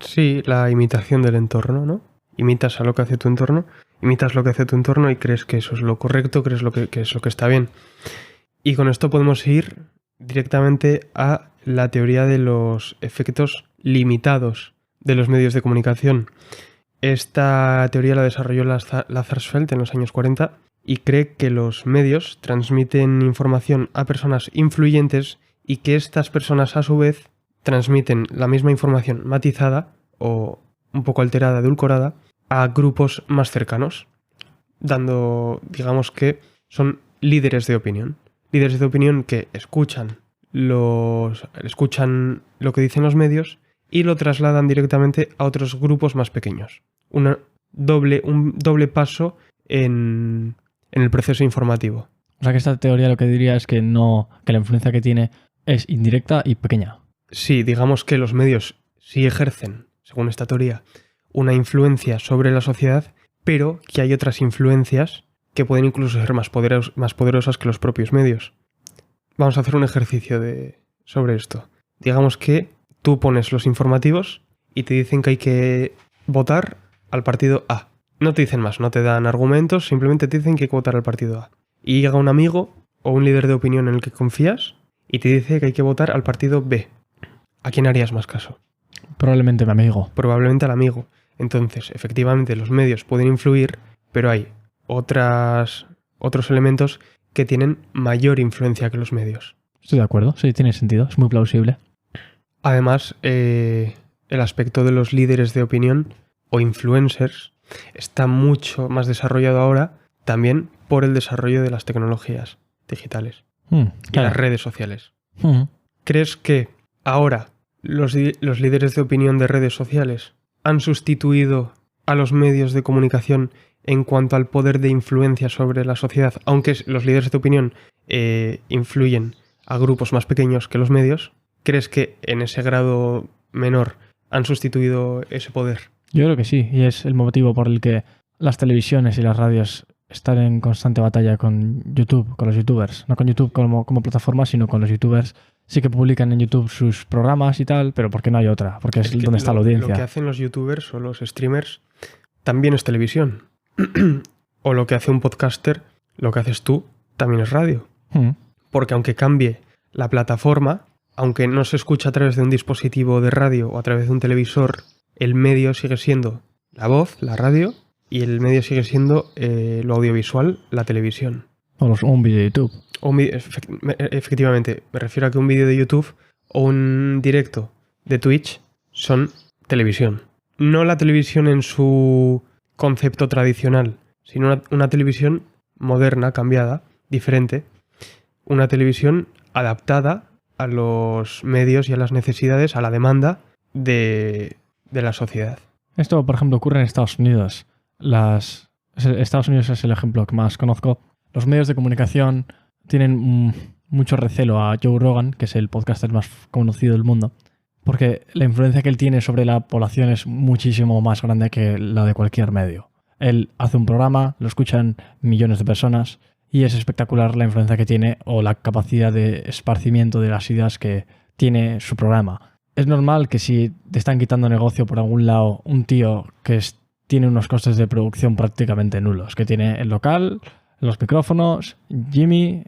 Sí, la imitación del entorno, ¿no? Imitas a lo que hace tu entorno. imitas lo que hace tu entorno y crees que eso es lo correcto, crees que es lo que está bien. Y con esto podemos ir directamente a la teoría de los efectos limitados de los medios de comunicación. Esta teoría la desarrolló Lazarsfeld en los años 40 y cree que los medios transmiten información a personas influyentes y que estas personas a su vez transmiten la misma información matizada o un poco alterada, edulcorada, a grupos más cercanos, dando, digamos que son líderes de opinión. Líderes de opinión que escuchan lo que dicen los medios y lo trasladan directamente a otros grupos más pequeños. Un doble paso en el proceso informativo. O sea que esta teoría lo que diría es que que la influencia que tiene es indirecta y pequeña. Sí, digamos que los medios sí ejercen, según esta teoría, una influencia sobre la sociedad, pero que hay otras influencias que pueden incluso ser más poderosas que los propios medios. Vamos a hacer un ejercicio sobre esto. Digamos que tú pones los informativos y te dicen que hay que votar al partido A. No te dicen más, no te dan argumentos, simplemente te dicen que hay que votar al partido A. Y llega un amigo o un líder de opinión en el que confías y te dice que hay que votar al partido B. ¿A quién harías más caso? Probablemente mi amigo. Probablemente al amigo. Entonces, efectivamente, los medios pueden influir, pero hay otros elementos que tienen mayor influencia que los medios. Estoy de acuerdo, sí, tiene sentido, es muy plausible. Además, el aspecto de los líderes de opinión o influencers está mucho más desarrollado ahora, también por el desarrollo de las tecnologías digitales y las redes sociales. ¿Crees que ahora los líderes de opinión de redes sociales han sustituido a los medios de comunicación en cuanto al poder de influencia sobre la sociedad, aunque los líderes de opinión influyen a grupos más pequeños que los medios? ¿Crees que en ese grado menor han sustituido ese poder? Yo creo que sí, y es el motivo por el que las televisiones y las radios están en constante batalla con YouTube, con los youtubers. No con YouTube como plataforma, sino con los youtubers. Sí que publican en YouTube sus programas y tal, pero porque no hay otra, porque es donde está la audiencia. Lo que hacen los youtubers o los streamers también es televisión. O lo que hace un podcaster, lo que haces tú, también es radio. Porque aunque cambie la plataforma, aunque no se escuche a través de un dispositivo de radio o a través de un televisor, el medio sigue siendo la voz, la radio, y el medio sigue siendo lo audiovisual, la televisión. O un vídeo de YouTube. Efectivamente, me refiero a que un vídeo de YouTube o un directo de Twitch son televisión. No la televisión en su concepto tradicional, sino una televisión moderna, cambiada, diferente. Una televisión adaptada a los medios y a las necesidades, a la demanda de la sociedad. Esto, por ejemplo, ocurre en Estados Unidos. Estados Unidos es el ejemplo que más conozco. Los medios de comunicación tienen mucho recelo a Joe Rogan, que es el podcaster más conocido del mundo, porque la influencia que él tiene sobre la población es muchísimo más grande que la de cualquier medio. Él hace un programa, lo escuchan millones de personas y es espectacular la influencia que tiene o la capacidad de esparcimiento de las ideas que tiene su programa. Es normal que si te están quitando negocio por algún lado un tío que tiene unos costes de producción prácticamente nulos, que tiene el local, los micrófonos, Jamie,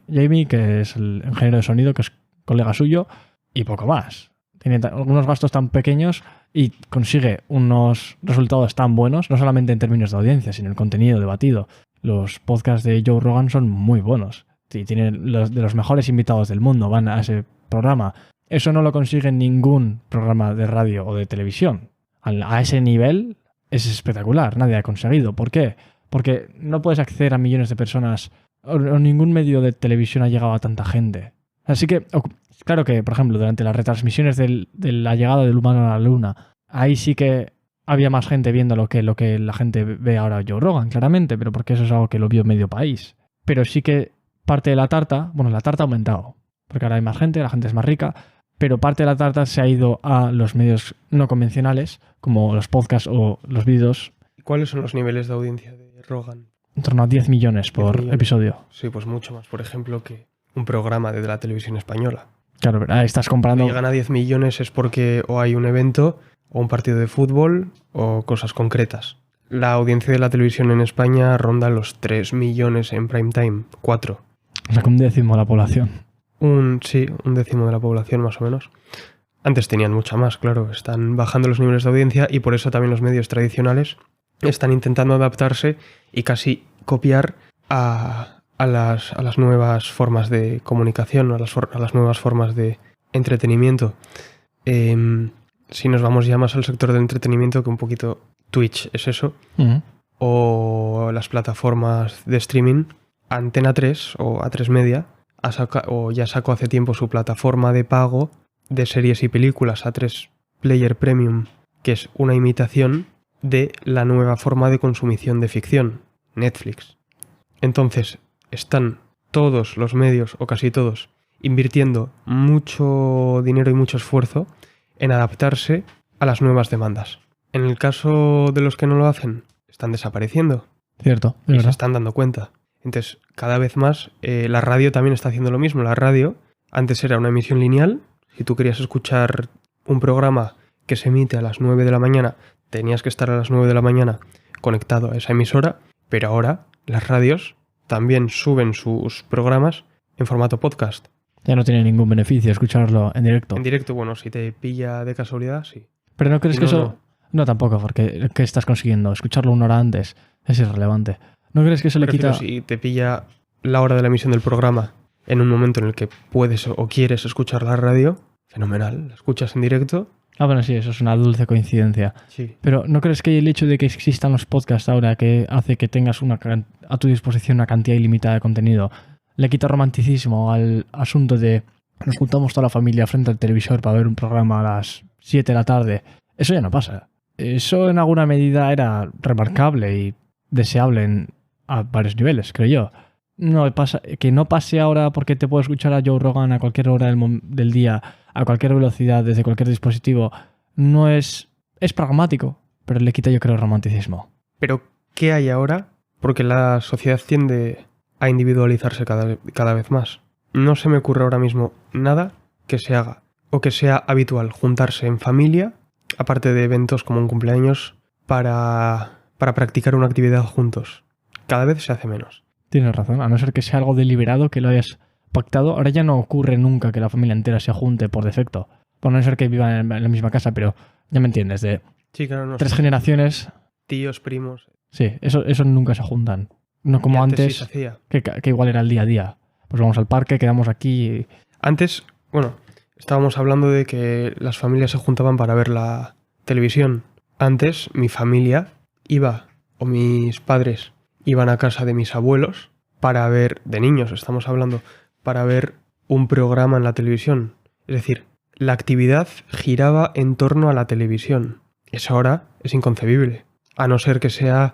que es el ingeniero de sonido, que es colega suyo, y poco más. Tiene algunos gastos tan pequeños y consigue unos resultados tan buenos, no solamente en términos de audiencia, sino el contenido debatido. Los podcasts de Joe Rogan son muy buenos. Tiene de los mejores invitados del mundo, van a ese programa. Eso no lo consigue ningún programa de radio o de televisión. A ese nivel es espectacular, nadie ha conseguido. ¿Por qué? Porque no puedes acceder a millones de personas o ningún medio de televisión ha llegado a tanta gente. Así que, claro que, por ejemplo, durante las retransmisiones de la llegada del humano a la luna, ahí sí que había más gente viendo lo que la gente ve ahora a Joe Rogan, claramente, pero porque eso es algo que lo vio medio país. Pero sí que parte de la tarta ha aumentado, porque ahora hay más gente, la gente es más rica, pero parte de la tarta se ha ido a los medios no convencionales, como los podcasts o los vídeos. ¿Cuáles son los niveles de audiencia de Rogan? En torno a 10 millones por episodio. Sí, pues mucho más, por ejemplo, que un programa de la televisión española. Claro, pero estás comparando... Si llegan a 10 millones es porque o hay un evento, o un partido de fútbol, o cosas concretas. La audiencia de la televisión en España ronda los 3 millones en prime time, 4. O sea, que un décimo de la población. Sí, un décimo de la población más o menos. Antes tenían mucha más, claro. Están bajando los niveles de audiencia y por eso también los medios tradicionales están intentando adaptarse y casi copiar a las nuevas formas de comunicación, a las nuevas formas de entretenimiento. Si nos vamos ya más al sector del entretenimiento, que un poquito Twitch es eso, o las plataformas de streaming, Antena 3 o A3 Media ya sacó hace tiempo su plataforma de pago de series y películas, A3 Player Premium, que es una imitación de la nueva forma de consumición de ficción, Netflix. Entonces, están todos los medios, o casi todos, invirtiendo mucho dinero y mucho esfuerzo en adaptarse a las nuevas demandas. En el caso de los que no lo hacen, están desapareciendo. Cierto, Y verdad. se están dando cuenta. Entonces, cada vez más, la radio también está haciendo lo mismo. La radio antes era una emisión lineal. Si tú querías escuchar un programa que se emite a las 9 de la mañana, tenías que estar a las 9 de la mañana conectado a esa emisora, pero ahora las radios también suben sus programas en formato podcast. Ya no tiene ningún beneficio escucharlo en directo. En directo, bueno, si te pilla de casualidad, sí. Pero ¿no crees Y que no, eso...? No, tampoco, porque ¿qué estás consiguiendo? Escucharlo una hora antes es irrelevante. ¿No crees que eso le Prefiero, quita...? si te pilla la hora de la emisión del programa en un momento en el que puedes o quieres escuchar la radio, fenomenal. La escuchas en directo. Ah, bueno, sí, eso es una dulce coincidencia. Sí. Pero ¿no crees que el hecho de que existan los podcasts ahora, que hace que tengas a tu disposición una cantidad ilimitada de contenido, le quita romanticismo al asunto de nos juntamos toda la familia frente al televisor para ver un programa a las 7 de la tarde? Eso ya no pasa. Eso en alguna medida era remarcable y deseable a varios niveles, creo yo. No pasa, que no pase ahora porque te puedo escuchar a Joe Rogan a cualquier hora del día, a cualquier velocidad, desde cualquier dispositivo, no es pragmático, pero le quita, yo creo, romanticismo. Pero, ¿qué hay ahora? Porque la sociedad tiende a individualizarse cada vez más. No se me ocurre ahora mismo nada que se haga o que sea habitual juntarse en familia, aparte de eventos como un cumpleaños, para practicar una actividad juntos. Cada vez se hace menos. Tienes razón, a no ser que sea algo deliberado, que lo hayas pactado. Ahora ya no ocurre nunca que la familia entera se junte por defecto. Por no ser que vivan en la misma casa, pero ya me entiendes, de Sí, claro, no 3 sé. generaciones, Tíos, primos. sí, eso nunca se juntan. No Y como sí antes, se hacía. que igual era el día a día. Pues vamos al parque, quedamos aquí y... Antes, bueno, estábamos hablando de que las familias se juntaban para ver la televisión. Antes, mi familia iba, o mis padres iban a casa de mis abuelos para ver, de niños estamos hablando, para ver un programa en la televisión. Es decir, la actividad giraba en torno a la televisión. Eso ahora es inconcebible. A no ser que sea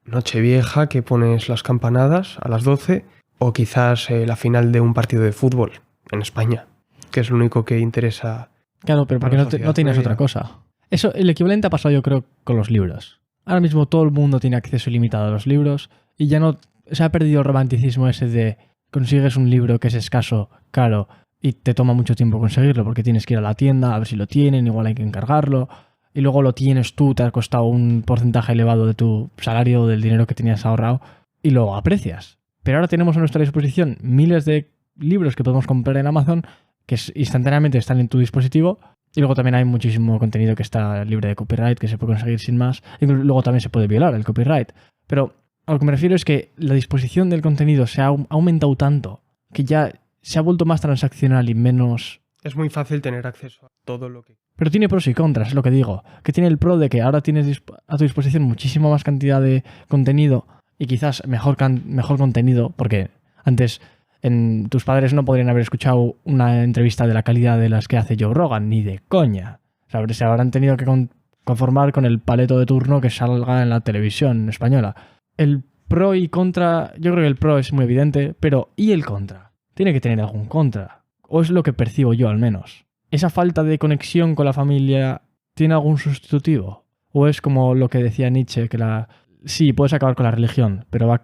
Nochevieja, que pones las campanadas a las 12, o quizás la final de un partido de fútbol en España, que es lo único que interesa. Claro, pero porque Para la no sociedad tienes media. otra cosa. Eso, el equivalente ha pasado, yo creo, con los libros. Ahora mismo todo el mundo tiene acceso ilimitado a los libros y ya no se ha perdido el romanticismo ese de consigues un libro que es escaso, caro y te toma mucho tiempo conseguirlo porque tienes que ir a la tienda a ver si lo tienen, igual hay que encargarlo y luego lo tienes tú, te ha costado un porcentaje elevado de tu salario o del dinero que tenías ahorrado y lo aprecias. Pero ahora tenemos a nuestra disposición miles de libros que podemos comprar en Amazon que instantáneamente están en tu dispositivo. Y luego también hay muchísimo contenido que está libre de copyright, que se puede conseguir sin más. Y luego también se puede violar el copyright. Pero a lo que me refiero es que la disposición del contenido se ha aumentado tanto que ya se ha vuelto más transaccional y menos... Es muy fácil tener acceso a todo lo que... Pero tiene pros y contras, es lo que digo. Que tiene el pro de que ahora tienes a tu disposición muchísima más cantidad de contenido y quizás mejor contenido, porque antes... tus padres no podrían haber escuchado una entrevista de la calidad de las que hace Joe Rogan, ni de coña. O sea, se habrán tenido que conformar con el paleto de turno que salga en la televisión española. El pro y contra, yo creo que el pro es muy evidente, pero ¿y el contra? Tiene que tener algún contra. O es lo que percibo yo al menos. ¿Esa falta de conexión con la familia tiene algún sustitutivo? ¿O es como lo que decía Nietzsche, que sí, puedes acabar con la religión, pero va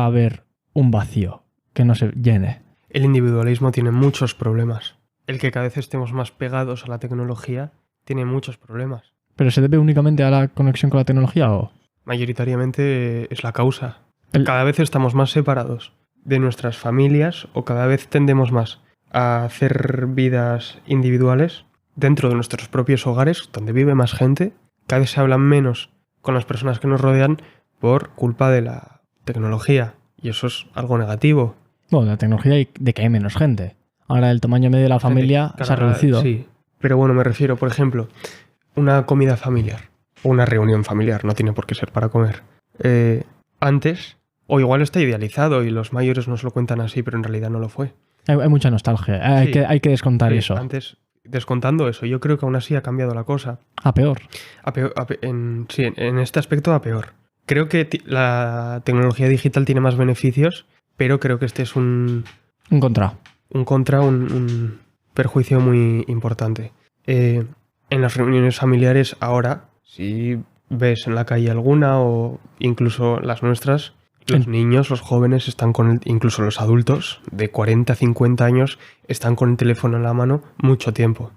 a haber un vacío que no se llene? El individualismo tiene muchos problemas. El que cada vez estemos más pegados a la tecnología tiene muchos problemas. ¿Pero se debe únicamente a la conexión con la tecnología o...? Mayoritariamente es la causa. El- Cada vez estamos más separados de nuestras familias o cada vez tendemos más a hacer vidas individuales dentro de nuestros propios hogares, donde vive más gente. Cada vez se habla menos con las personas que nos rodean por culpa de la tecnología. Y eso es algo negativo. Bueno, de la tecnología y de que hay menos gente. Ahora el tamaño medio de la familia Gente, se ha claro, reducido. Sí, pero bueno, me refiero, por ejemplo, una comida familiar o una reunión familiar, no tiene por qué ser para comer. Antes, o igual está idealizado y los mayores nos lo cuentan así, pero en realidad no lo fue. Hay mucha nostalgia. Sí. Hay que descontar eso. Antes, descontando eso, yo creo que aún así ha cambiado la cosa. A peor. Sí, en este aspecto a peor. Creo que la tecnología digital tiene más beneficios, pero creo que este es un Un contra. un perjuicio muy importante. En las reuniones familiares ahora, si ves en la calle alguna o incluso las nuestras, los niños, los jóvenes están incluso los adultos de 40, 50 años están con el teléfono en la mano mucho tiempo.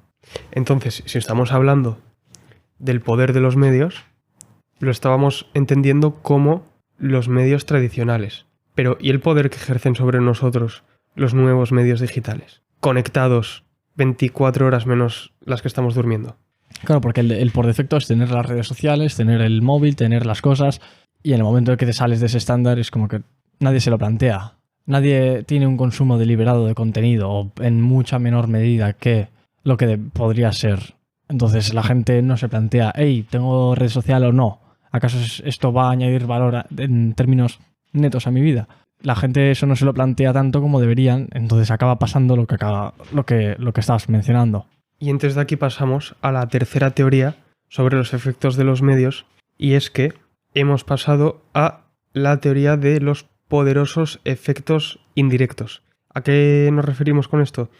Entonces, si estamos hablando del poder de los medios, lo estábamos entendiendo como los medios tradicionales. Pero, ¿y el poder que ejercen sobre nosotros los nuevos medios digitales? Conectados 24 horas menos las que estamos durmiendo. Claro, porque el por defecto es tener las redes sociales, tener el móvil, tener las cosas, y en el momento en que te sales de ese estándar es como que nadie se lo plantea. Nadie tiene un consumo deliberado de contenido, o en mucha menor medida que lo que podría ser. Entonces la gente no se plantea, hey, ¿tengo red social o no? ¿Acaso esto va a añadir valor en términos netos a mi vida? La gente eso no se lo plantea tanto como deberían, entonces acaba pasando lo que estabas mencionando. Y entonces de aquí pasamos a la tercera teoría sobre los efectos de los medios, y es que hemos pasado a la teoría de los poderosos efectos indirectos. ¿A qué nos referimos con esto?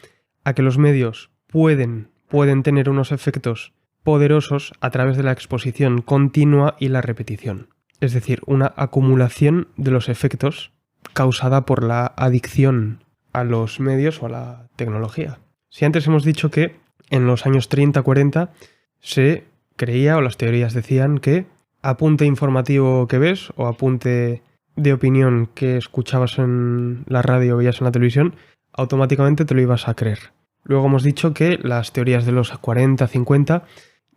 A que los medios pueden tener unos efectos poderosos a través de la exposición continua y la repetición. Es decir, una acumulación de los efectos causada por la adicción a los medios o a la tecnología. Si antes hemos dicho que en los años 30-40 se creía, o las teorías decían, que apunte informativo que ves o apunte de opinión que escuchabas en la radio o veías en la televisión, automáticamente te lo ibas a creer. Luego hemos dicho que las teorías de los 40-50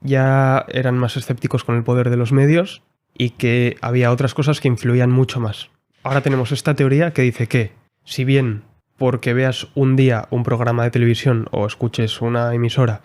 ya eran más escépticos con el poder de los medios y que había otras cosas que influían mucho más. Ahora tenemos esta teoría que dice que, si bien porque veas un día un programa de televisión o escuches una emisora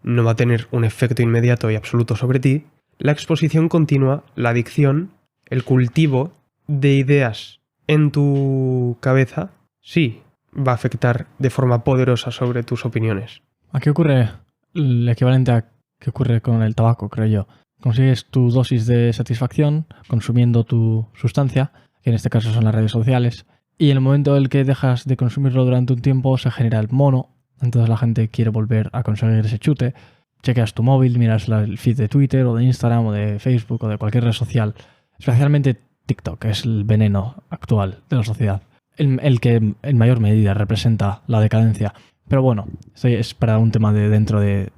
no va a tener un efecto inmediato y absoluto sobre ti, la exposición continua, la adicción, el cultivo de ideas en tu cabeza, sí va a afectar de forma poderosa sobre tus opiniones. Aquí ocurre el equivalente a que ocurre con el tabaco, creo yo. Consigues tu dosis de satisfacción consumiendo tu sustancia, que en este caso son las redes sociales, y en el momento en el que dejas de consumirlo durante un tiempo se genera el mono, entonces la gente quiere volver a conseguir ese chute. Chequeas tu móvil, miras el feed de Twitter o de Instagram o de Facebook o de cualquier red social, especialmente TikTok, que es el veneno actual de la sociedad, el que en mayor medida representa la decadencia. Pero bueno, esto es para un tema de dentro de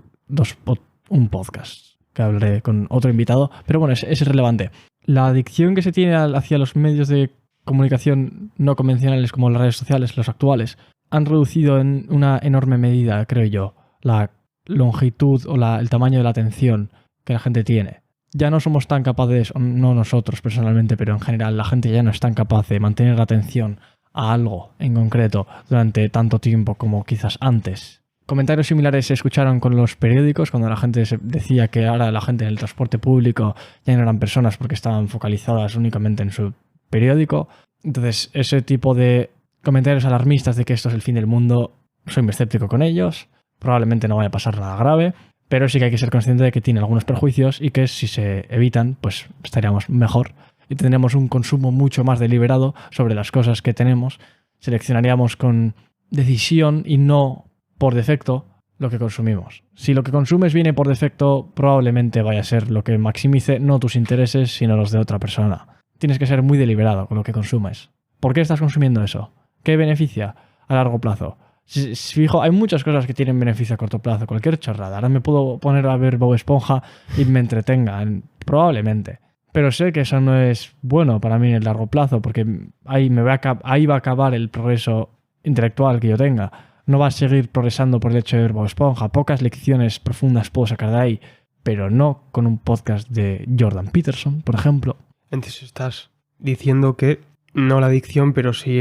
un podcast que hablaré con otro invitado, pero bueno, es irrelevante. La adicción que se tiene hacia los medios de comunicación no convencionales como las redes sociales, los actuales, han reducido en una enorme medida, creo yo, la longitud o el tamaño de la atención que la gente tiene. Ya no somos tan capaces, no nosotros personalmente, pero en general la gente ya no es tan capaz de mantener la atención a algo en concreto durante tanto tiempo como quizás antes. Comentarios similares se escucharon con los periódicos, cuando la gente decía que ahora la gente en el transporte público ya no eran personas porque estaban focalizadas únicamente en su periódico. Entonces, ese tipo de comentarios alarmistas de que esto es el fin del mundo, soy muy escéptico con ellos. Probablemente no vaya a pasar nada grave, pero sí que hay que ser consciente de que tiene algunos perjuicios y que si se evitan, pues estaríamos mejor y tendríamos un consumo mucho más deliberado sobre las cosas que tenemos. Seleccionaríamos con decisión y no por defecto lo que consumimos. Si lo que consumes viene por defecto, probablemente vaya a ser lo que maximice no tus intereses, sino los de otra persona. Tienes que ser muy deliberado con lo que consumes. ¿Por qué estás consumiendo eso? ¿Qué beneficia a largo plazo? Fijo, hay muchas cosas que tienen beneficio a corto plazo, cualquier chorrada. Ahora me puedo poner a ver Bob Esponja y me entretenga, probablemente. Pero sé que eso no es bueno para mí en el largo plazo, porque ahí va a acabar el progreso intelectual que yo tenga. No va a seguir progresando por el hecho de ver Bob Esponja. Pocas lecciones profundas puedo sacar de ahí, pero no con un podcast de Jordan Peterson, por ejemplo. Entonces estás diciendo que no la adicción, pero sí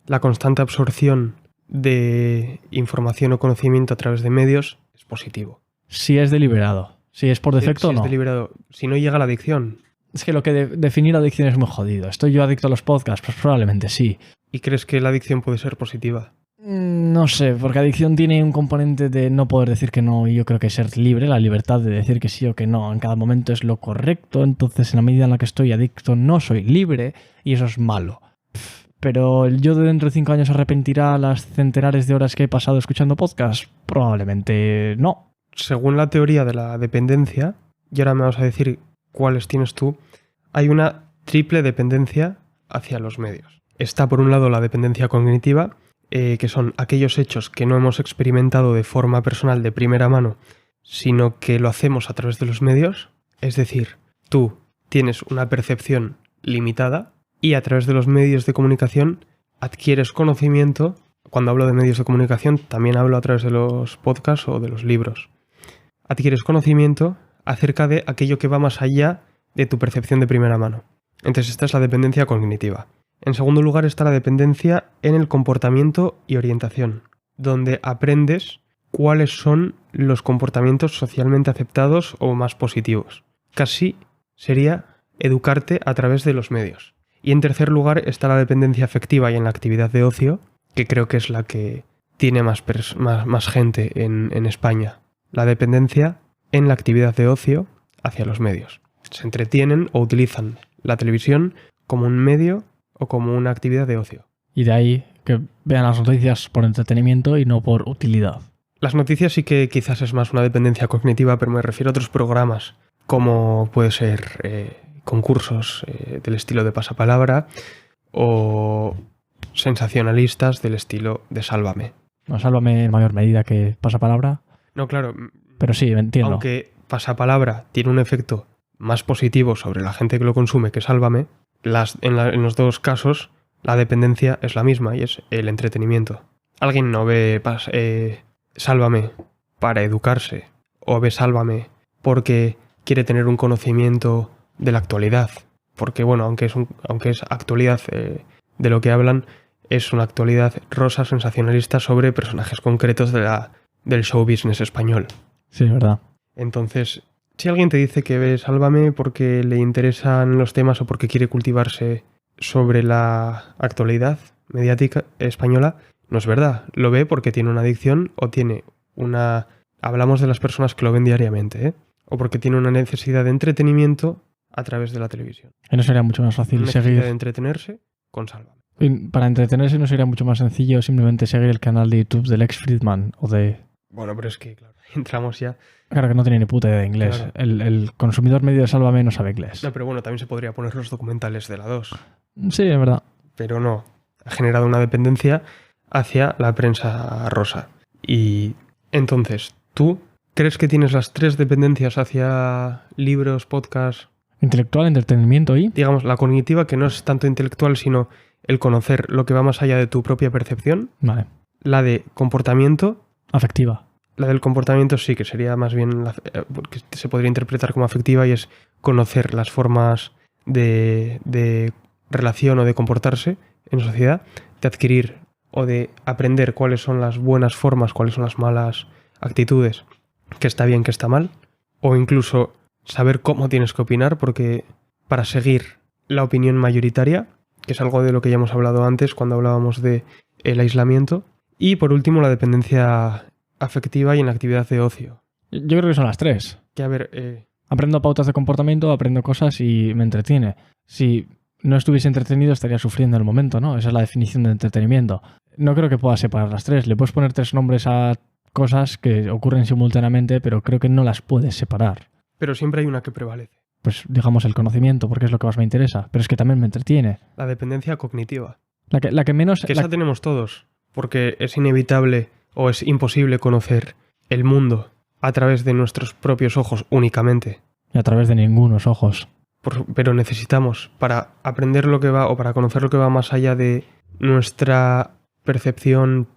la constante absorción de información o conocimiento a través de medios es positivo. Si es deliberado. Si es por defecto, si no. Es deliberado. Si no llega la adicción. Es que lo que definir adicción es muy jodido. ¿Estoy yo adicto a los podcasts? Pues probablemente sí. ¿Y crees que la adicción puede ser positiva? No sé, porque adicción tiene un componente de no poder decir que no, y yo creo que ser libre, la libertad de decir que sí o que no en cada momento es lo correcto. Entonces, en la medida en la que estoy adicto, no soy libre, y eso es malo. Pero el yo de dentro de 5 años arrepentirá las centenares de horas que he pasado escuchando podcasts. Probablemente no. Según la teoría de la dependencia, y ahora me vas a decir cuáles tienes tú, hay una triple dependencia hacia los medios. Está por un lado la dependencia cognitiva, que son aquellos hechos que no hemos experimentado de forma personal de primera mano, sino que lo hacemos a través de los medios. Es decir, tú tienes una percepción limitada y a través de los medios de comunicación adquieres conocimiento. Cuando hablo de medios de comunicación, también hablo a través de los podcasts o de los libros. Adquieres conocimiento acerca de aquello que va más allá de tu percepción de primera mano. Entonces esta es la dependencia cognitiva. En segundo lugar está la dependencia en el comportamiento y orientación, donde aprendes cuáles son los comportamientos socialmente aceptados o más positivos. Casi sería educarte a través de los medios. Y en tercer lugar está la dependencia afectiva y en la actividad de ocio, que creo que es la que tiene más gente en España. La dependencia en la actividad de ocio hacia los medios. Se entretienen o utilizan la televisión como un medio o como una actividad de ocio. Y de ahí que vean las noticias por entretenimiento y no por utilidad. Las noticias sí que quizás es más una dependencia cognitiva, pero me refiero a otros programas, como puede ser concursos del estilo de Pasapalabra o sensacionalistas del estilo de Sálvame. No, Sálvame en mayor medida que Pasapalabra. No, claro. Pero sí, entiendo. Aunque Pasapalabra tiene un efecto más positivo sobre la gente que lo consume que Sálvame, en los dos casos la dependencia es la misma y es el entretenimiento. Alguien no ve Sálvame para educarse o ve Sálvame porque quiere tener un conocimiento de la actualidad. Porque, bueno, aunque es actualidad de lo que hablan, es una actualidad rosa sensacionalista sobre personajes concretos del show business español. Sí, es verdad. Entonces, si alguien te dice que ve Sálvame porque le interesan los temas o porque quiere cultivarse sobre la actualidad mediática española, no es verdad. Lo ve porque tiene una adicción o tiene una... Hablamos de las personas que lo ven diariamente, ¿eh? O porque tiene una necesidad de entretenimiento a través de la televisión. Y no sería mucho más fácil una necesidad seguir... de entretenerse con Sálvame. Y para entretenerse no sería mucho más sencillo simplemente seguir el canal de YouTube del Lex Fridman o de... Bueno, pero es que, claro, entramos ya... Claro que no tiene ni puta idea de inglés. Claro. El consumidor medio de Sálvame no sabe inglés. No, pero bueno, también se podría poner los documentales de la 2. Sí, es verdad. Pero no. Ha generado una dependencia hacia la prensa rosa. Y entonces, ¿tú crees que tienes las tres dependencias hacia libros, podcasts? Intelectual, entretenimiento y... Digamos, la cognitiva, que no es tanto intelectual, sino el conocer lo que va más allá de tu propia percepción. Vale. La de comportamiento. Afectiva. La del comportamiento sí, que sería más bien... que se podría interpretar como afectiva y es conocer las formas de relación o de comportarse en la sociedad, de adquirir o de aprender cuáles son las buenas formas, cuáles son las malas actitudes, qué está bien, qué está mal, o incluso saber cómo tienes que opinar, porque para seguir la opinión mayoritaria, que es algo de lo que ya hemos hablado antes cuando hablábamos de el aislamiento, y por último la dependencia afectiva y en la actividad de ocio. Yo creo que son las tres. Que a ver... Aprendo pautas de comportamiento, aprendo cosas y me entretiene. Si no estuviese entretenido estaría sufriendo en el momento, ¿no? Esa es la definición de entretenimiento. No creo que pueda separar las tres. Le puedes poner tres nombres a cosas que ocurren simultáneamente, pero creo que no las puedes separar. Pero siempre hay una que prevalece. Pues digamos el conocimiento, porque es lo que más me interesa. Pero es que también me entretiene. La dependencia cognitiva. La que menos... Que esa tenemos todos, porque es inevitable o es imposible conocer el mundo a través de nuestros propios ojos únicamente. Y a través de ningunos ojos. Pero necesitamos, para aprender lo que va o para conocer lo que va más allá de nuestra percepción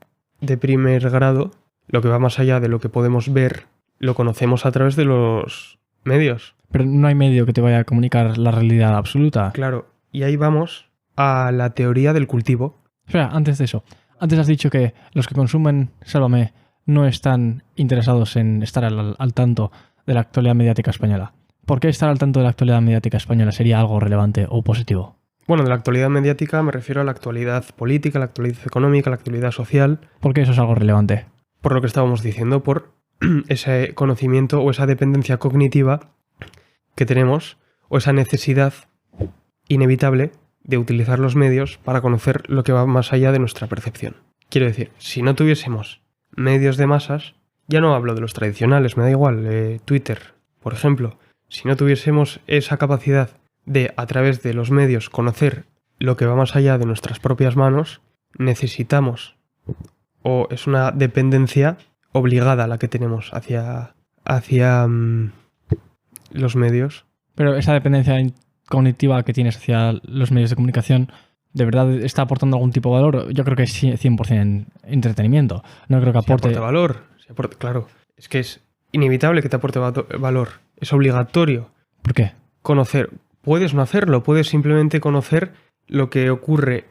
de primer grado, lo que va más allá de lo que podemos ver, lo conocemos a través de los medios. Pero no hay medio que te vaya a comunicar la realidad absoluta. Claro, y ahí vamos a la teoría del cultivo. Espera, antes de eso. Antes has dicho que los que consumen Sálvame no están interesados en estar al tanto de la actualidad mediática española. ¿Por qué estar al tanto de la actualidad mediática española sería algo relevante o positivo? Bueno, de la actualidad mediática me refiero a la actualidad política, la actualidad económica, la actualidad social. ¿Por qué eso es algo relevante? Por lo que estábamos diciendo, por ese conocimiento o esa dependencia cognitiva que tenemos, o esa necesidad inevitable de utilizar los medios para conocer lo que va más allá de nuestra percepción. Quiero decir, si no tuviésemos medios de masas, ya no hablo de los tradicionales, me da igual, Twitter, por ejemplo, si no tuviésemos esa capacidad de, a través de los medios, conocer lo que va más allá de nuestras propias manos, necesitamos, o es una dependencia obligada la que tenemos hacia los medios. Pero esa dependencia cognitiva que tienes hacia los medios de comunicación, ¿de verdad está aportando algún tipo de valor? Yo creo que es 100% entretenimiento. No creo que aporte... Si aporta valor, claro. Es que es inevitable que te aporte valor. Es obligatorio. ¿Por qué? Conocer. Puedes no hacerlo, puedes simplemente conocer lo que ocurre,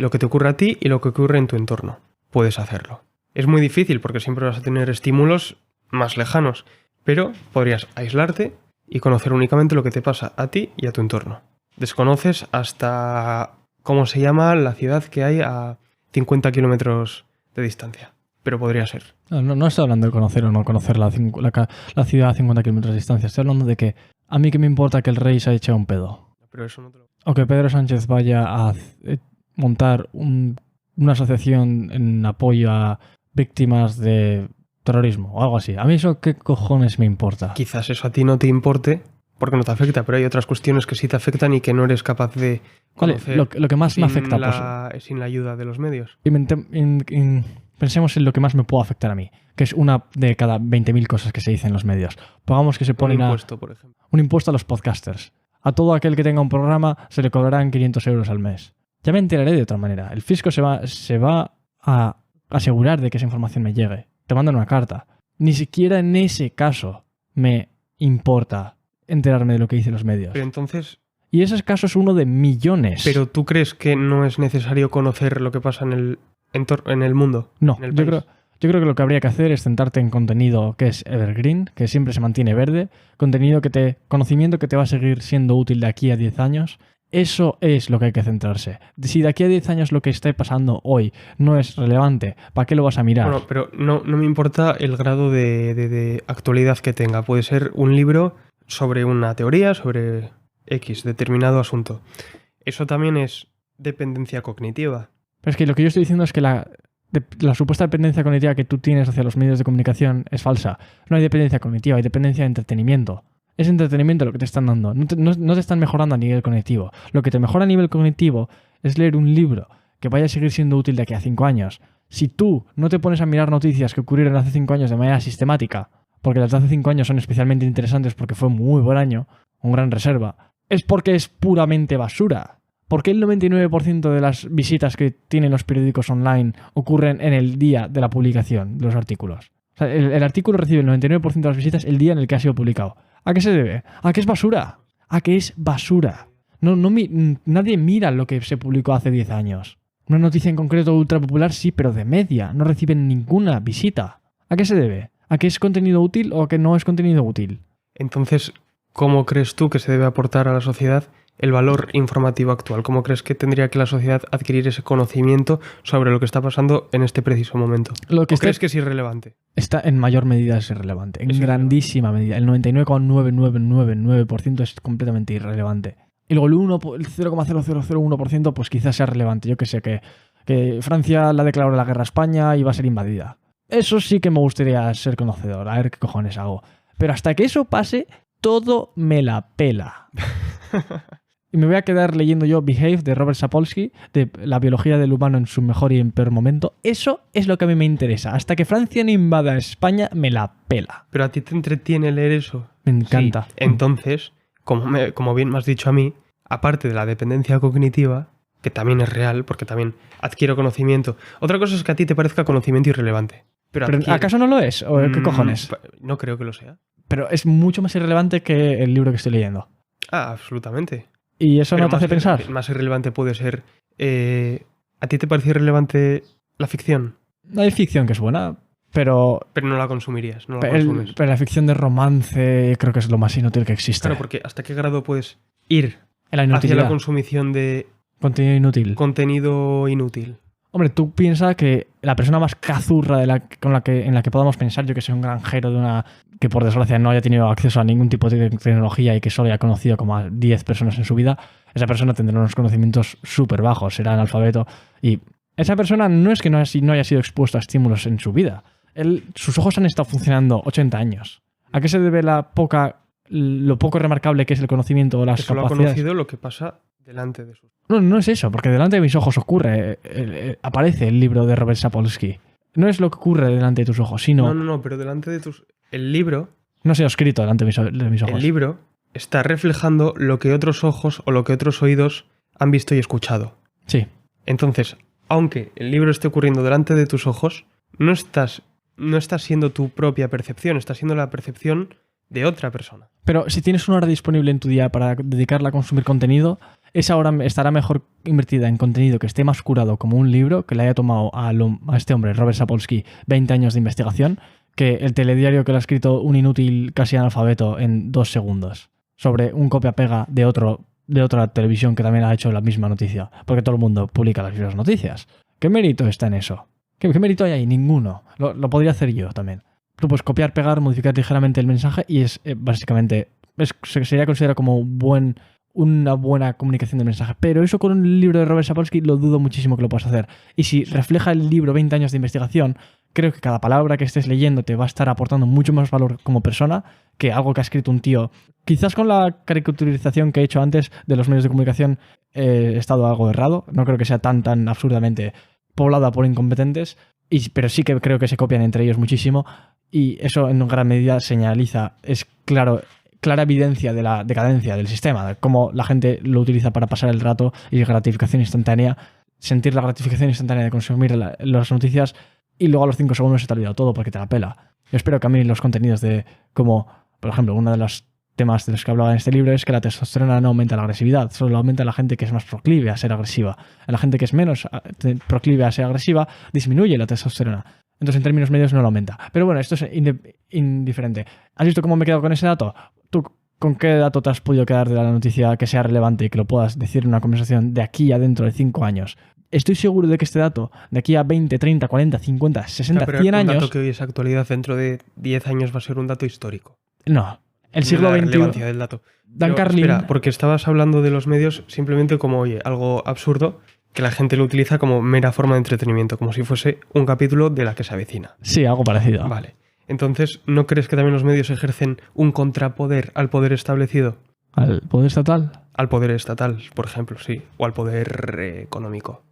lo que te ocurre a ti y lo que ocurre en tu entorno. Puedes hacerlo. Es muy difícil porque siempre vas a tener estímulos más lejanos, pero podrías aislarte y conocer únicamente lo que te pasa a ti y a tu entorno. Desconoces hasta cómo se llama la ciudad que hay a 50 kilómetros de distancia, pero podría ser. No estoy hablando de conocer o no conocer la ciudad a 50 kilómetros de distancia. Estoy hablando de que a mí que me importa que el rey se ha echado un pedo. Pero eso no te lo... O que Pedro Sánchez vaya a montar una asociación en apoyo a víctimas de terrorismo o algo así. A mí eso, ¿qué cojones me importa? Quizás eso a ti no te importe porque no te afecta, pero hay otras cuestiones que sí te afectan y que no eres capaz de conocer. Vale, lo que más me afecta sin la ayuda de los medios. Pensemos en lo que más me puede afectar a mí, que es una de cada 20.000 cosas que se dicen en los medios. Pongamos que se ponen un impuesto, por ejemplo. Un impuesto a los podcasters. A todo aquel que tenga un programa se le cobrarán 500 euros al mes. Ya me enteraré de otra manera. El fisco se va a asegurar de que esa información me llegue. Te mandan una carta. Ni siquiera en ese caso me importa enterarme de lo que dicen los medios. Pero entonces... Y ese caso es uno de millones. ¿Pero tú crees que no es necesario conocer lo que pasa en el mundo? No, en el yo creo que lo que habría que hacer es centrarte en contenido que es evergreen, que siempre se mantiene verde, conocimiento que te va a seguir siendo útil de aquí a 10 años. Eso es lo que hay que centrarse. Si de aquí a 10 años lo que esté pasando hoy no es relevante, ¿para qué lo vas a mirar? Bueno, pero no me importa el grado de actualidad que tenga. Puede ser un libro sobre una teoría, sobre X, determinado asunto. Eso también es dependencia cognitiva. Pero es que lo que yo estoy diciendo es que la supuesta dependencia cognitiva que tú tienes hacia los medios de comunicación es falsa. No hay dependencia cognitiva, hay dependencia de entretenimiento. Es entretenimiento lo que te están dando. No te están mejorando a nivel cognitivo. Lo que te mejora a nivel cognitivo es leer un libro que vaya a seguir siendo útil de aquí a 5 años. Si tú no te pones a mirar noticias que ocurrieron hace 5 años de manera sistemática, porque las de hace 5 años son especialmente interesantes porque fue muy buen año, un gran reserva, es porque es puramente basura. ¿Por qué el 99% de las visitas que tienen los periódicos online ocurren en el día de la publicación de los artículos? O sea, el artículo recibe el 99% de las visitas el día en el que ha sido publicado. ¿A qué se debe? ¿A qué es basura? ¿A qué es basura? Nadie mira lo que se publicó hace 10 años. Una noticia en concreto ultra popular sí, pero de media. No reciben ninguna visita. ¿A qué se debe? ¿A qué es contenido útil o a qué no es contenido útil? Entonces, ¿cómo crees tú que se debe aportar a la sociedad el valor informativo actual? ¿Cómo crees que tendría que la sociedad adquirir ese conocimiento sobre lo que está pasando en este preciso momento? ¿O crees que es irrelevante? Está en mayor medida es irrelevante, en grandísima medida. El 99,9999% es completamente irrelevante. Y luego el 0,0001% pues quizás sea relevante. Yo que sé, que Francia le ha declarado la guerra a España y va a ser invadida. Eso sí que me gustaría ser conocedor, a ver qué cojones hago. Pero hasta que eso pase, todo me la pela. y me voy a quedar leyendo yo Behave de Robert Sapolsky, de la biología del humano en su mejor y en peor momento. Eso es lo que a mí me interesa. Hasta que Francia no invada España, me la pela. Pero a ti te entretiene leer eso. Me encanta. Sí. Entonces, como bien me has dicho a mí, aparte de la dependencia cognitiva, que también es real, porque también adquiero conocimiento. Otra cosa es que a ti te parezca conocimiento irrelevante. Pero ¿acaso no lo es? ¿O qué cojones? No creo que lo sea. Pero es mucho más irrelevante que el libro que estoy leyendo. Ah, absolutamente. ¿Y eso Pero no te hace pensar? Más irrelevante puede ser... ¿A ti te parece irrelevante la ficción? No hay ficción que es buena, pero... Pero no la consumirías, no la consumes. Pero la ficción de romance creo que es lo más inútil que existe. Claro, porque ¿hasta qué grado puedes ir en la hacia inutilidad. la consumición de Contenido inútil. contenido inútil? Hombre, tú piensas que la persona más cazurra en la que podamos pensar, yo que soy un granjero de una que por desgracia no haya tenido acceso a ningún tipo de tecnología y que solo haya conocido como a 10 personas en su vida, esa persona tendrá unos conocimientos súper bajos, será analfabeto. Y esa persona no es que no haya sido expuesto a estímulos en su vida. Sus ojos han estado funcionando 80 años. ¿A qué se debe lo poco remarcable que es el conocimiento o las que solo capacidades? ha conocido lo que pasa delante de sus... No es eso, porque delante de mis ojos ocurre, aparece el libro de Robert Sapolsky. No es lo que ocurre delante de tus ojos, sino... No, pero delante de tus... El libro... No se ha escrito delante de mis ojos. El libro está reflejando lo que otros ojos o lo que otros oídos han visto y escuchado. Sí. Entonces, aunque el libro esté ocurriendo delante de tus ojos, no estás siendo tu propia percepción, estás siendo la percepción de otra persona. Pero si tienes una hora disponible en tu día para dedicarla a consumir contenido, esa hora estará mejor invertida en contenido que esté más curado como un libro que le haya tomado a este hombre, Robert Sapolsky, 20 años de investigación, que el telediario que lo ha escrito un inútil casi analfabeto en 2 segundos, sobre un copia-pega de otra televisión que también ha hecho la misma noticia, porque todo el mundo publica las mismas noticias. ¿Qué mérito está en eso? ¿Qué mérito hay ahí? Ninguno. Lo podría hacer yo también. Tú puedes copiar, pegar, modificar ligeramente el mensaje y es básicamente... sería considerado como una buena comunicación del mensaje. Pero eso con un libro de Robert Sapolsky lo dudo muchísimo que lo puedas hacer. Y si refleja el libro 20 años de investigación, creo que cada palabra que estés leyendo te va a estar aportando mucho más valor como persona que algo que ha escrito un tío. Quizás con la caricaturización que he hecho antes de los medios de comunicación he estado algo errado. No creo que sea tan absurdamente poblada por incompetentes, pero sí que creo que se copian entre ellos muchísimo. Y eso en gran medida señaliza, es clara evidencia de la decadencia del sistema, de cómo la gente lo utiliza para pasar el rato y gratificación instantánea, sentir la gratificación instantánea de consumir las noticias y luego a los 5 segundos se te ha olvidado todo porque te la pela. Yo espero que a mí los contenidos de como, por ejemplo, uno de los temas de los que hablaba en este libro es que la testosterona no aumenta la agresividad, solo aumenta a la gente que es más proclive a ser agresiva. A la gente que es menos proclive a ser agresiva disminuye la testosterona. Entonces, en términos medios no lo aumenta. Pero bueno, esto es indiferente. ¿Has visto cómo me he quedado con ese dato? ¿Tú con qué dato te has podido quedar de la noticia que sea relevante y que lo puedas decir en una conversación de aquí a dentro de 5 años? Estoy seguro de que este dato, de aquí a 20, 30, 40, 50, 60, 100 años... Un dato que hoy es actualidad, dentro de 10 años va a ser un dato histórico. No. El siglo la XXI... relevancia del dato. Dan Carlin... Espera, porque estabas hablando de los medios simplemente como, oye, algo absurdo que la gente lo utiliza como mera forma de entretenimiento, como si fuese un capítulo de La que se avecina. Sí, algo parecido. Vale. Entonces, ¿no crees que también los medios ejercen un contrapoder al poder establecido? ¿Al poder estatal? Al poder estatal, por ejemplo, sí. O al poder económico.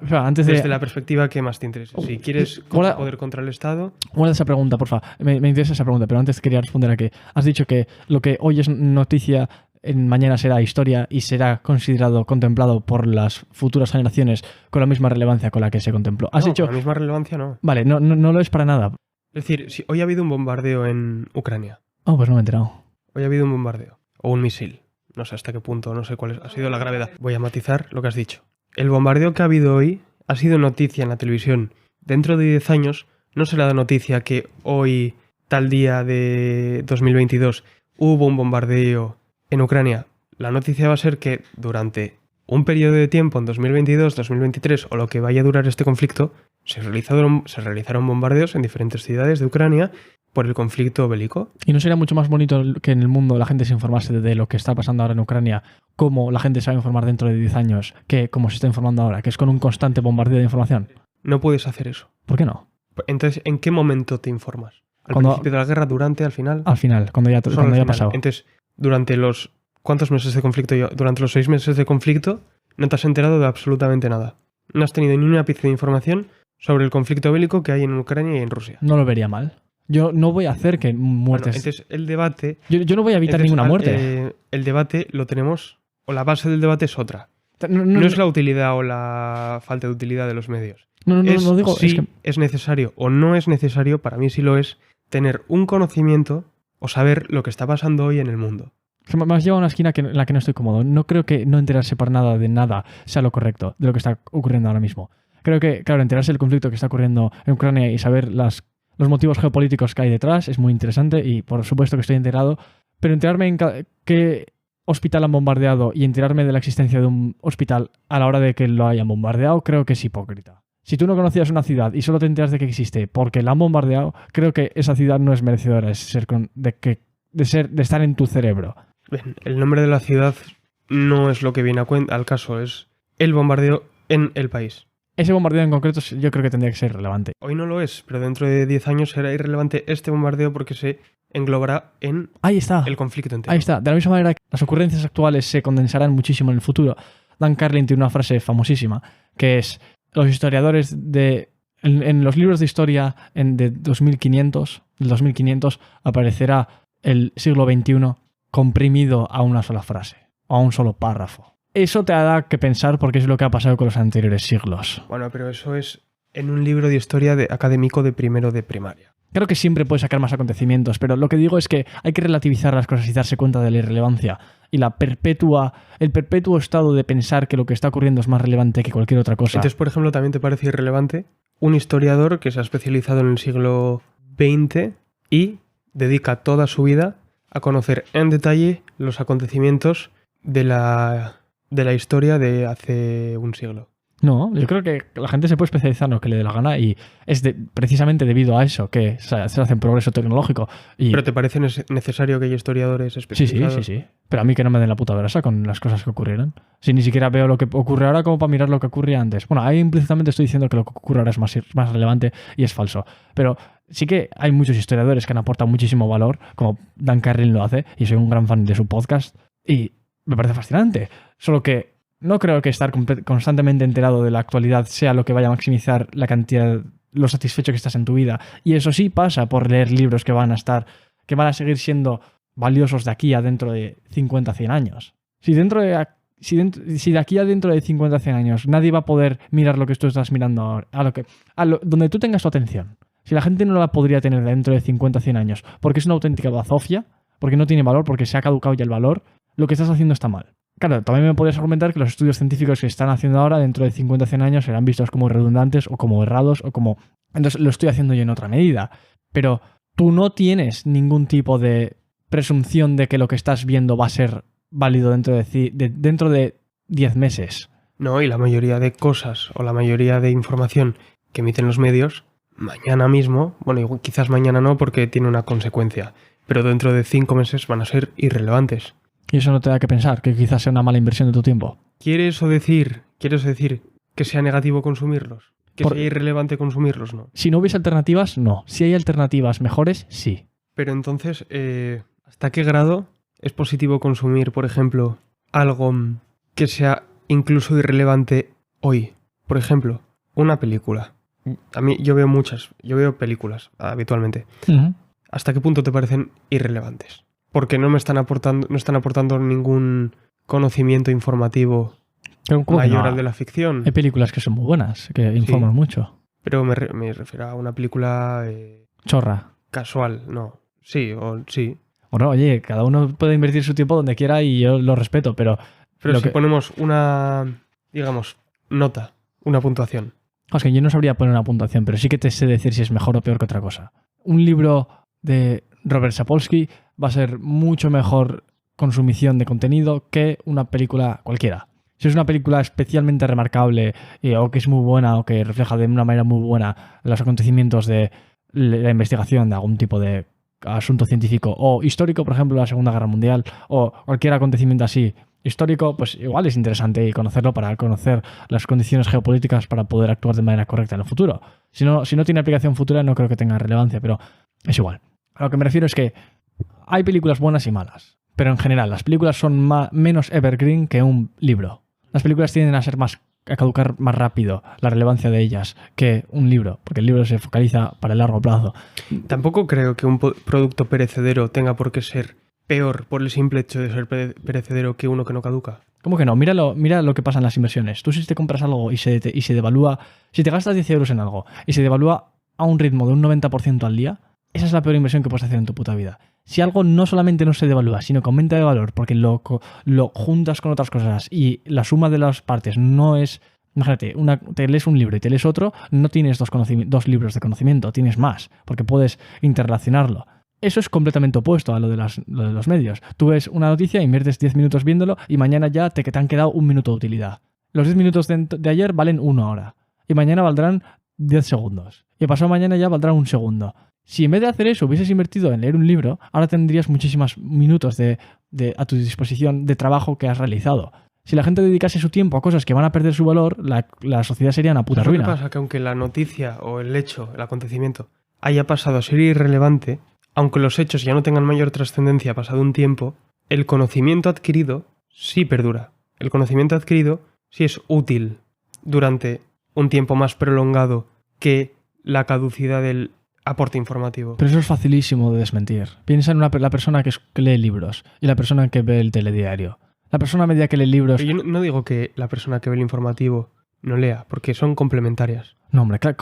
Antes de... Desde la perspectiva que más te interese. Si quieres poder contra el Estado... Guarda esa pregunta, porfa. Me interesa esa pregunta, pero antes quería responder a que has dicho que lo que hoy es noticia... mañana será historia y será contemplado por las futuras generaciones con la misma relevancia con la que se contempló. Con la misma relevancia no. Vale, no lo es para nada. Es decir, si hoy ha habido un bombardeo en Ucrania. Oh, pues no me he enterado. Hoy ha habido un bombardeo. O un misil. No sé hasta qué punto, no sé cuál ha sido la gravedad. Voy a matizar lo que has dicho. El bombardeo que ha habido hoy ha sido noticia en la televisión. Dentro de 10 años no será noticia que hoy, tal día de 2022, hubo un bombardeo en Ucrania. La noticia va a ser que durante un periodo de tiempo, en 2022, 2023 o lo que vaya a durar este conflicto, se realizaron bombardeos en diferentes ciudades de Ucrania por el conflicto bélico. ¿Y no sería mucho más bonito que en el mundo la gente se informase de lo que está pasando ahora en Ucrania, cómo la gente se va a informar dentro de 10 años, que como se está informando ahora, que es con un constante bombardeo de información? No puedes hacer eso. ¿Por qué no? Entonces, ¿en qué momento te informas? ¿Al principio de la guerra, durante, al final? Al final, cuando ya ha pasado. Entonces, durante los ¿cuántos meses de conflicto yo? Durante los 6 meses de conflicto no te has enterado de absolutamente nada. No has tenido ni una pizca de información sobre el conflicto bélico que hay en Ucrania y en Rusia. No lo vería mal. Yo no voy a hacer que muertes... Bueno, entonces, el debate... Yo no voy a evitar ninguna muerte. El debate lo tenemos... O la base del debate es otra. No, No es la utilidad o la falta de utilidad de los medios. no digo... Si es que... es necesario o no es necesario, para mí sí lo es, tener un conocimiento o saber lo que está pasando hoy en el mundo. Me has llevado a una esquina en la que no estoy cómodo. No creo que no enterarse para nada de nada sea lo correcto de lo que está ocurriendo ahora mismo. Creo que, claro, enterarse del conflicto que está ocurriendo en Ucrania y saber los motivos geopolíticos que hay detrás es muy interesante y por supuesto que estoy enterado, pero enterarme en qué hospital han bombardeado y enterarme de la existencia de un hospital a la hora de que lo hayan bombardeado, creo que es hipócrita. Si tú no conocías una ciudad y solo te enteras de que existe porque la han bombardeado, creo que esa ciudad no es merecedora de estar en tu cerebro. Bien, el nombre de la ciudad no es lo que viene al caso, es el bombardeo en el país. Ese bombardeo en concreto yo creo que tendría que ser relevante. Hoy no lo es, pero dentro de 10 años será irrelevante este bombardeo porque se englobará en Ahí está. el conflicto entero. Ahí está. De la misma manera que las ocurrencias actuales se condensarán muchísimo en el futuro. Dan Carlin tiene una frase famosísima que es: los historiadores en los libros de historia de 2500 aparecerá el siglo XXI comprimido a una sola frase, a un solo párrafo. Eso te hará que pensar porque es lo que ha pasado con los anteriores siglos. Bueno, pero eso es en un libro de historia académico de primero de primaria. Creo que siempre puedes sacar más acontecimientos, pero lo que digo es que hay que relativizar las cosas y darse cuenta de la irrelevancia y el perpetuo estado de pensar que lo que está ocurriendo es más relevante que cualquier otra cosa. Entonces, por ejemplo, también te parece irrelevante un historiador que se ha especializado en el siglo XX y dedica toda su vida a conocer en detalle los acontecimientos de la historia de hace un siglo. No, yo creo que la gente se puede especializar en lo que le dé la gana y es precisamente debido a eso que se hace un progreso tecnológico. ¿Pero te parece necesario que haya historiadores especializados? Sí. Pero a mí que no me den la puta brasa con las cosas que ocurrieron. Si ni siquiera veo lo que ocurre ahora como para mirar lo que ocurría antes. Bueno, ahí implícitamente estoy diciendo que lo que ocurre ahora es más relevante y es falso. Pero sí que hay muchos historiadores que han aportado muchísimo valor, como Dan Carlin lo hace, y soy un gran fan de su podcast, y me parece fascinante. Solo que no creo que estar constantemente enterado de la actualidad sea lo que vaya a maximizar la cantidad, lo satisfecho que estás en tu vida. Y eso sí pasa por leer libros que van a seguir siendo valiosos de aquí a dentro de 50, 100 años. Si de aquí a dentro de 50, 100 años nadie va a poder mirar lo que tú estás mirando ahora, donde tú tengas tu atención. Si la gente no la podría tener dentro de 50, 100 años, porque es una auténtica bazofia, porque no tiene valor, porque se ha caducado ya el valor, lo que estás haciendo está mal. Claro, también me podrías argumentar que los estudios científicos que están haciendo ahora dentro de 50 100 años serán vistos como redundantes o como errados o como... Entonces lo estoy haciendo yo en otra medida. Pero tú no tienes ningún tipo de presunción de que lo que estás viendo va a ser válido dentro de 10 meses. No, y la mayoría de cosas o la mayoría de información que emiten los medios, mañana mismo, bueno, quizás mañana no porque tiene una consecuencia, pero dentro de 5 meses van a ser irrelevantes. Y eso no te da que pensar, que quizás sea una mala inversión de tu tiempo. ¿Quieres decir que sea negativo consumirlos? ¿Que sea irrelevante consumirlos? No. Si no hubiese alternativas, no. Si hay alternativas mejores, sí. Pero entonces, ¿hasta qué grado es positivo consumir, por ejemplo, algo que sea incluso irrelevante hoy? Por ejemplo, una película. A mí yo veo películas habitualmente. Uh-huh. ¿Hasta qué punto te parecen irrelevantes? Porque no están aportando ningún conocimiento informativo mayor al de la ficción. Hay películas que son muy buenas, que informan mucho. Pero me refiero a una película... chorra. Casual, no. Sí, sí. Bueno, oye, cada uno puede invertir su tiempo donde quiera y yo lo respeto, pero... Pero si ponemos una, digamos, nota, una puntuación. Es que yo no sabría poner una puntuación, pero sí que te sé decir si es mejor o peor que otra cosa. Un libro de Robert Sapolsky va a ser mucho mejor consumición de contenido que una película cualquiera. Si es una película especialmente remarcable o que es muy buena o que refleja de una manera muy buena los acontecimientos de la investigación de algún tipo de asunto científico o histórico, por ejemplo, la Segunda Guerra Mundial o cualquier acontecimiento así histórico, pues igual es interesante conocerlo para conocer las condiciones geopolíticas para poder actuar de manera correcta en el futuro. Si no tiene aplicación futura, no creo que tenga relevancia, pero es igual. A lo que me refiero es que hay películas buenas y malas. pero en general, las películas son menos evergreen que un libro. Las películas tienden a caducar más rápido la relevancia de ellas que un libro, porque el libro se focaliza para el largo plazo. Tampoco creo que un producto perecedero tenga por qué ser peor por el simple hecho de ser perecedero que uno que no caduca. ¿Cómo que no? Mira lo que pasa en las inversiones. Tú si te compras algo y se devalúa, si te gastas 10 euros en algo y se devalúa a un ritmo de un 90% al día, esa es la peor inversión que puedes hacer en tu puta vida. Si algo no solamente no se devalúa, sino que aumenta de valor porque lo juntas con otras cosas y la suma de las partes no es... Imagínate, te lees un libro y te lees otro, no tienes dos libros de conocimiento, tienes más, porque puedes interrelacionarlo. Eso es completamente opuesto a lo de los medios. Tú ves una noticia, inviertes 10 minutos viéndolo y mañana ya te han quedado un minuto de utilidad. Los 10 minutos de ayer valen 1 hora y mañana valdrán 10 segundos. Y pasado mañana ya valdrán 1 segundo. Si en vez de hacer eso hubieses invertido en leer un libro, ahora tendrías muchísimos minutos a tu disposición de trabajo que has realizado. Si la gente dedicase su tiempo a cosas que van a perder su valor, la sociedad sería una puta ruina. Lo que pasa es que aunque la noticia o el hecho, el acontecimiento, haya pasado a ser irrelevante, aunque los hechos ya no tengan mayor trascendencia pasado un tiempo, el conocimiento adquirido sí perdura. El conocimiento adquirido sí es útil durante un tiempo más prolongado que la caducidad del aporte informativo. Pero eso es facilísimo de desmentir. Piensa en la persona que lee libros y la persona que ve el telediario. La persona media que lee libros... Pero yo no digo que la persona que ve el informativo no lea, porque son complementarias. No, hombre, claro,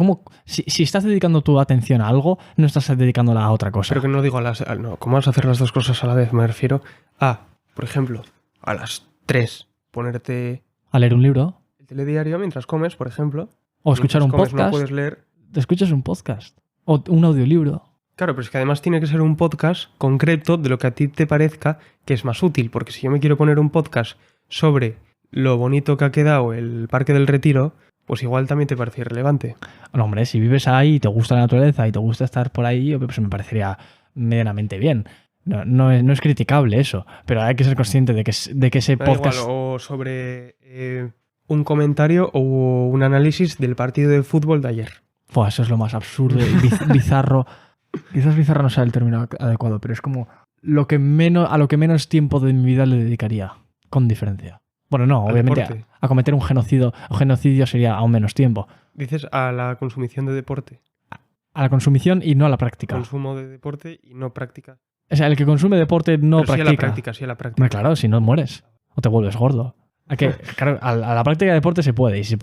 si estás dedicando tu atención a algo, no estás dedicándola a otra cosa. Pero que no digo no, ¿cómo vas a hacer las dos cosas a la vez? Me refiero a, por ejemplo, a las 3 ponerte... A leer un libro. El telediario mientras comes, por ejemplo. O escuchar un podcast. No puedes leer. Te escuchas un podcast. O un audiolibro. Claro, pero es que además tiene que ser un podcast concreto de lo que a ti te parezca que es más útil. Porque si yo me quiero poner un podcast sobre lo bonito que ha quedado el Parque del Retiro, pues igual también te parece irrelevante. No, hombre, si vives ahí y te gusta la naturaleza y te gusta estar por ahí, pues me parecería medianamente bien. No es criticable eso, pero hay que ser consciente de que ese podcast... Igual, o sobre un comentario o un análisis del partido de fútbol de ayer. Pues eso es lo más absurdo y bizarro. Quizás bizarro no sea el término adecuado, pero es como a lo que menos tiempo de mi vida le dedicaría, con diferencia. Bueno, no, obviamente a cometer un genocidio. Un genocidio sería aún menos tiempo. Dices a la consumición de deporte. A la consumición y no a la práctica. Consumo de deporte y no práctica. O sea, el que consume deporte no pero practica. Sí a la práctica. Bueno, claro, si no mueres o te vuelves gordo. Claro, a la práctica de deporte se puede. Y si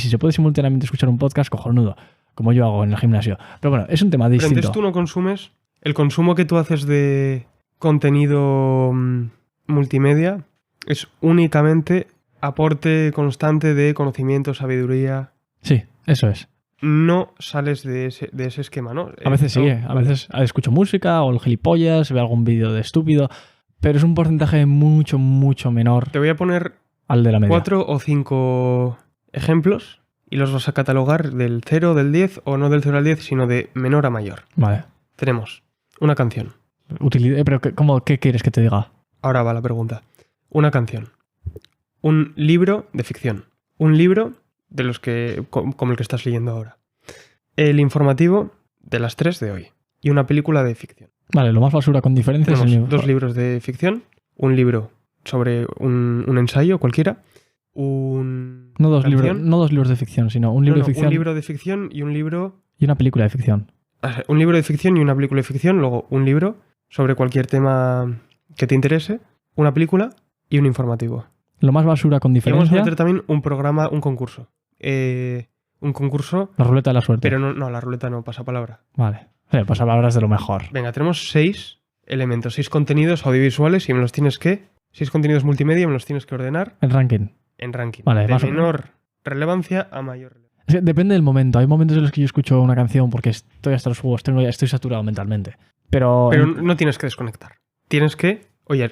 se puede simultáneamente escuchar un podcast, cojonudo. Como yo hago en el gimnasio. Pero bueno, es un tema distinto. Pero entonces tú no consumes... El consumo que tú haces de contenido multimedia es únicamente aporte constante de conocimiento, sabiduría... Sí, eso es. No sales de ese esquema, ¿no? A veces sí, a veces escucho música o el gilipollas, veo algún vídeo de estúpido, pero es un porcentaje mucho, mucho menor. Te voy a poner al de la media. 4 o 5 ejemplos y los vas a catalogar del 0, del 10 o no del 0 al 10, sino de menor a mayor. Vale. Tenemos una canción. Pero ¿qué quieres que te diga? Ahora va la pregunta. Una canción. Un libro de ficción. Un libro de los que como el que estás leyendo ahora. El informativo de las 3 de hoy. Y una película de ficción. Vale, lo más basura con diferencia es el 2 libros de ficción. Un libro sobre un ensayo cualquiera. No dos libros de ficción, sino un libro de ficción. Un libro de ficción y un libro... Y una película de ficción. Un libro de ficción y una película de ficción. Luego un libro sobre cualquier tema que te interese. Una película y un informativo. Lo más basura con diferencia... Y vamos a meter también un programa, un concurso. Un concurso... La ruleta de la suerte. Pero no, la ruleta no, pasapalabra. Vale. Pasapalabras de lo mejor. Venga, tenemos 6 elementos, 6 contenidos audiovisuales y me los tienes que... 6 contenidos multimedia y me los tienes que ordenar... En ranking. En ranking. Vale, de menor relevancia a mayor relevancia. Es que depende del momento. Hay momentos en los que yo escucho una canción porque estoy hasta los huevos, estoy saturado mentalmente. Pero no tienes que desconectar. Tienes que,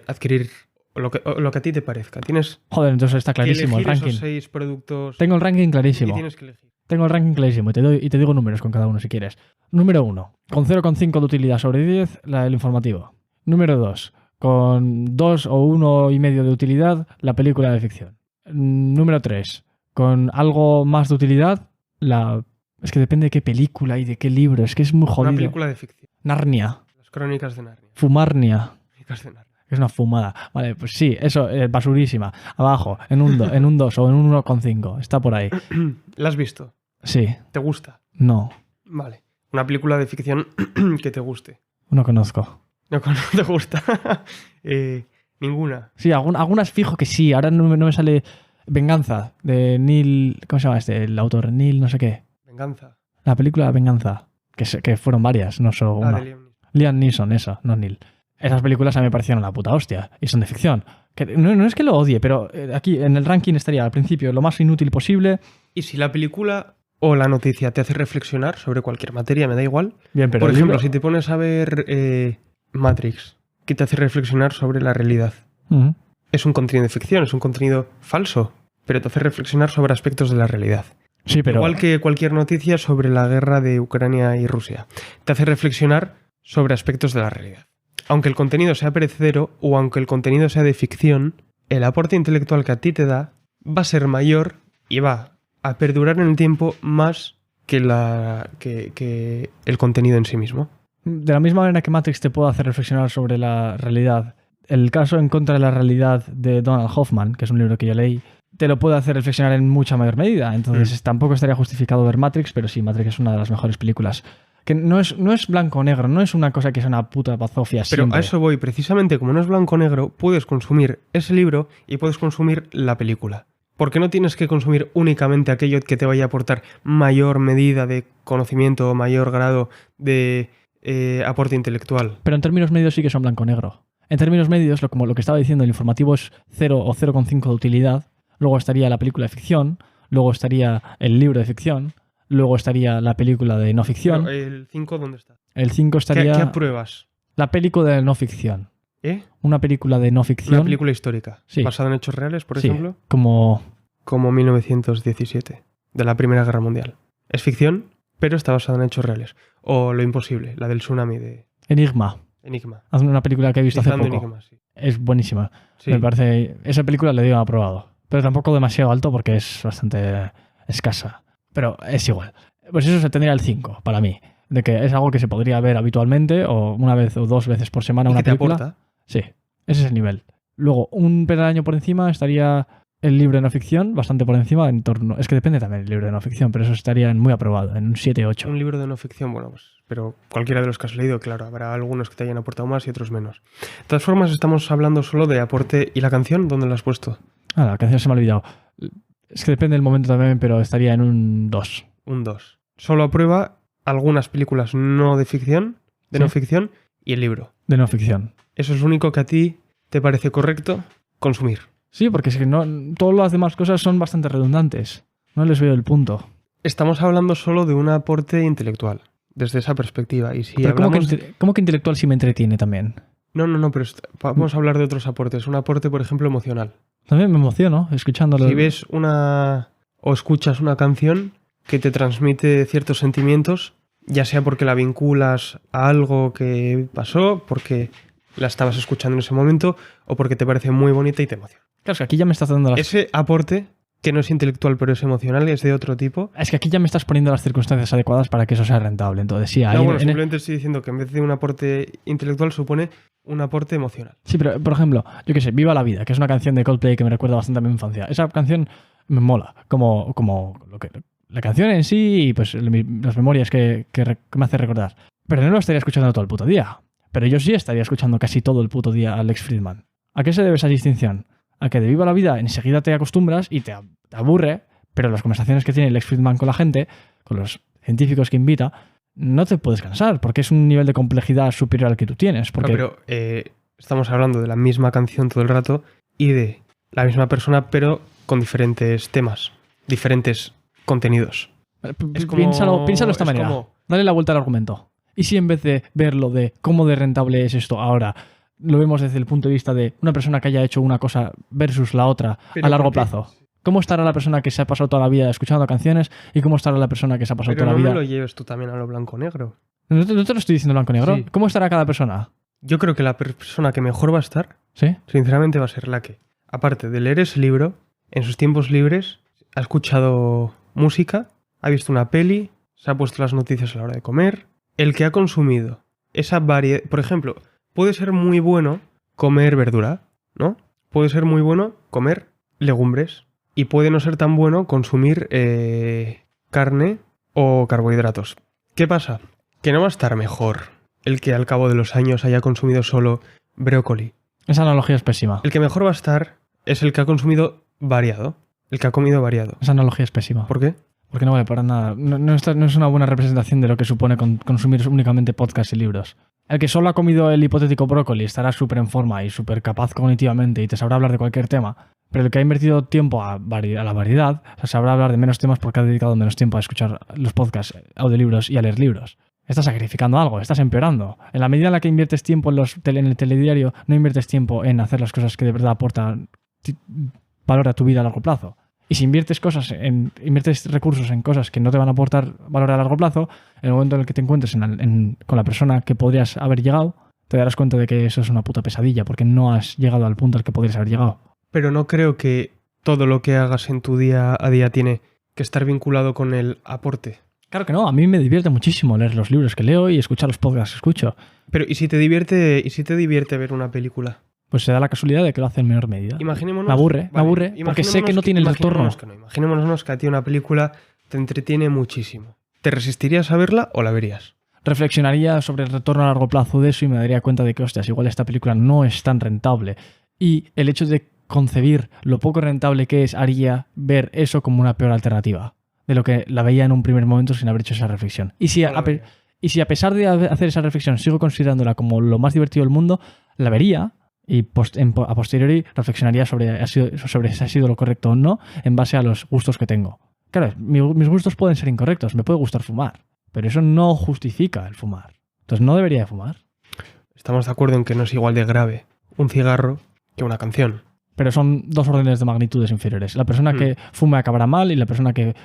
adquirir lo que a ti te parezca. Tienes Joder, entonces está clarísimo el ranking. Esos 6 productos. Tengo el ranking clarísimo. Y tienes que elegir. Tengo el ranking clarísimo y te digo números con cada uno si quieres. Número 1, con 0,5 de utilidad sobre 10, el informativo. Número 2, con 2 o 1,5 de utilidad, la película de ficción. Número 3, con algo más de utilidad, es que depende de qué película y de qué libro, es que es muy jodido. Una película de ficción. Narnia. Las crónicas de Narnia. Fumarnia. Crónicas de Narnia. Es una fumada. Vale, pues sí, eso, basurísima. Abajo, en un 2 o en un 1,5. Está por ahí. ¿La has visto? Sí. ¿Te gusta? No. Vale. Una película de ficción que te guste. No conozco. No te gusta. Ninguna. Sí, algunas fijo que sí. Ahora no me sale Venganza, de Neil... ¿Cómo se llama este? El autor, Neil no sé qué. Venganza. La película Venganza. Que fueron varias, no solo una. De Liam Neeson, esa, no Neil. Esas películas a mí me parecieron la puta hostia. Y son de ficción. Que no es que lo odie, pero aquí en el ranking estaría al principio lo más inútil posible. Y si la película o la noticia te hace reflexionar sobre cualquier materia, me da igual. Bien, pero por ejemplo, libro... si te pones a ver Matrix, que te hace reflexionar sobre la realidad. Es un contenido de ficción, es un contenido falso, pero te hace reflexionar sobre aspectos de la realidad. Sí, pero... Igual que cualquier noticia sobre la guerra de Ucrania y Rusia. Te hace reflexionar sobre aspectos de la realidad. Aunque el contenido sea perecedero o aunque el contenido sea de ficción, el aporte intelectual que a ti te da va a ser mayor y va a perdurar en el tiempo más que el contenido en sí mismo. De la misma manera que Matrix te puede hacer reflexionar sobre la realidad, el caso en contra de la realidad de Donald Hoffman, que es un libro que yo leí, te lo puede hacer reflexionar en mucha mayor medida. Entonces tampoco estaría justificado ver Matrix, pero sí, Matrix es una de las mejores películas. Que no es blanco o negro, no es una cosa que sea una puta bazofia Pero siempre. a eso voy, precisamente como no es blanco o negro, puedes consumir ese libro y puedes consumir la película. Porque no tienes que consumir únicamente aquello que te vaya a aportar mayor medida de conocimiento o mayor grado de aporte intelectual. Pero en términos medios sí que son blanco o negro. En términos medios, como lo que estaba diciendo, el informativo es 0 o 0,5 de utilidad. Luego estaría la película de ficción. Luego estaría el libro de ficción. Luego estaría la película de no ficción. Pero ¿el 5 dónde está? El 5 estaría... ¿Qué apruebas? La película de no ficción. ¿Eh? Una película de no ficción. Una película histórica. Sí. Basada en hechos reales, por Sí, ejemplo. como 1917, de la Primera Guerra Mundial. Es ficción, pero está basada en hechos reales. O Lo Imposible, la del tsunami de Enigma. Enigma. Haz una película que he visto hace poco. Enigma, sí. Es buenísima. Sí. Me parece... Esa película le digo aprobado. Pero tampoco demasiado alto porque es bastante escasa. Pero es igual. Pues eso se tendría el 5 para mí. De que es algo que se podría ver habitualmente o una vez o dos veces por semana ¿Y una qué te película. aporta? Sí, ese es el nivel. Luego, un peldaño por encima estaría el libro de no ficción, bastante por encima, en torno... Es que depende también del libro de no ficción, pero eso estaría muy aprobado, en un 7-8. Un libro de no ficción, bueno, pues, pero cualquiera de los que has leído, claro, habrá algunos que te hayan aportado más y otros menos. De todas formas, estamos hablando solo de aporte. ¿Y la canción? ¿Dónde la has puesto? Ah, la canción se me ha olvidado. Es que depende del momento también, pero estaría en un 2. Un 2. Solo aprueba algunas películas no de ficción, Sí. no ficción, y el libro. De no ficción. Eso es lo único que a ti te parece correcto consumir. Sí, porque es que no, todas las demás cosas son bastante redundantes. No les veo el punto. Estamos hablando solo de un aporte intelectual, desde esa perspectiva. Y si Pero hablamos... ¿cómo que intelectual sí me entretiene también? No, pero vamos a hablar de otros aportes. Un aporte, por ejemplo, emocional. También me emociono escuchándolo. Si ves o escuchas una canción que te transmite ciertos sentimientos, ya sea porque la vinculas a algo que pasó, porque la estabas escuchando en ese momento, o porque te parece muy bonita y te emociona. Claro, es que aquí ya me estás dando las... Ese aporte, que no es intelectual pero es emocional, es de otro tipo. Es que aquí ya me estás poniendo las circunstancias adecuadas para que eso sea rentable. Entonces, sí, ahí... No, bueno, simplemente estoy diciendo que en vez de un aporte intelectual supone un aporte emocional. Sí, pero por ejemplo, yo qué sé, Viva la vida, que es una canción de Coldplay que me recuerda bastante a mi infancia. Esa canción me mola, como lo que la canción en sí y pues las memorias que me hace recordar. Pero no lo estaría escuchando todo el puto día. Pero yo sí estaría escuchando casi todo el puto día a Lex Friedman. ¿A qué se debe esa distinción? A que de Viva la vida enseguida te acostumbras y te aburre, pero las conversaciones que tiene Lex Friedman con la gente, con los científicos que invita, no te puedes cansar, porque es un nivel de complejidad superior al que tú tienes. Porque... No, pero estamos hablando de la misma canción todo el rato y de la misma persona, pero con diferentes temas, diferentes contenidos. Piénsalo de esta manera. Dale la vuelta al argumento. ¿Y si en vez de verlo de cómo de rentable es esto ahora, lo vemos desde el punto de vista de una persona que haya hecho una cosa versus la otra a largo plazo? ¿Cómo estará la persona que se ha pasado toda la vida escuchando canciones y cómo estará la persona que se ha pasado Pero toda la vida? no me lo lleves tú también a lo blanco-negro. No te lo estoy diciendo blanco-negro. Sí. ¿Cómo estará cada persona? Yo creo que la persona que mejor va a estar, ¿Sí? sinceramente, va a ser la que, aparte de leer ese libro, en sus tiempos libres, ha escuchado música, ha visto una peli, se ha puesto las noticias a la hora de comer. El que ha consumido esa variedad... Por ejemplo, puede ser muy bueno comer verdura, ¿no? Puede ser muy bueno comer legumbres y puede no ser tan bueno consumir carne o carbohidratos. ¿Qué pasa? Que no va a estar mejor el que al cabo de los años haya consumido solo brócoli. Esa analogía es pésima. El que mejor va a estar es el que ha consumido variado. El que ha comido variado. Esa analogía es pésima. ¿Por qué? Porque no vale para nada. No es una buena representación de lo que supone consumir únicamente podcasts y libros. El que solo ha comido el hipotético brócoli estará súper en forma y súper capaz cognitivamente y te sabrá hablar de cualquier tema. Pero el que ha invertido tiempo a la variedad, o sea, sabrá hablar de menos temas porque ha dedicado menos tiempo a escuchar los podcasts, audiolibros y a leer libros. Estás sacrificando algo, estás empeorando. En la medida en la que inviertes tiempo en el telediario, no inviertes tiempo en hacer las cosas que de verdad aportan valor a tu vida a largo plazo. Y si inviertes recursos en cosas que no te van a aportar valor a largo plazo, en el momento en el que te encuentres con la persona que podrías haber llegado, te darás cuenta de que eso es una puta pesadilla, porque no has llegado al punto al que podrías haber llegado. Pero no creo que todo lo que hagas en tu día a día tiene que estar vinculado con el aporte. Claro que no, a mí me divierte muchísimo leer los libros que leo y escuchar los podcasts que escucho. Pero ¿y si te divierte ver una película? Pues se da la casualidad de que lo hace en menor medida. Imaginémonos, me aburre, porque sé que no tiene el retorno. Imaginémonos que a ti una película te entretiene muchísimo. ¿Te resistirías a verla o la verías? Reflexionaría sobre el retorno a largo plazo de eso y me daría cuenta de que, hostias, igual esta película no es tan rentable. Y el hecho de concebir lo poco rentable que es haría ver eso como una peor alternativa de lo que la veía en un primer momento sin haber hecho esa reflexión. Y si a pesar de hacer esa reflexión sigo considerándola como lo más divertido del mundo, la vería y a posteriori reflexionaría sobre si ha sido lo correcto o no en base a los gustos que tengo. Claro, mis gustos pueden ser incorrectos, me puede gustar fumar, pero eso no justifica el fumar. Entonces no debería de fumar. Estamos de acuerdo en que no es igual de grave un cigarro que una canción. Pero son dos órdenes de magnitudes inferiores. La persona que fume acabará mal y la persona que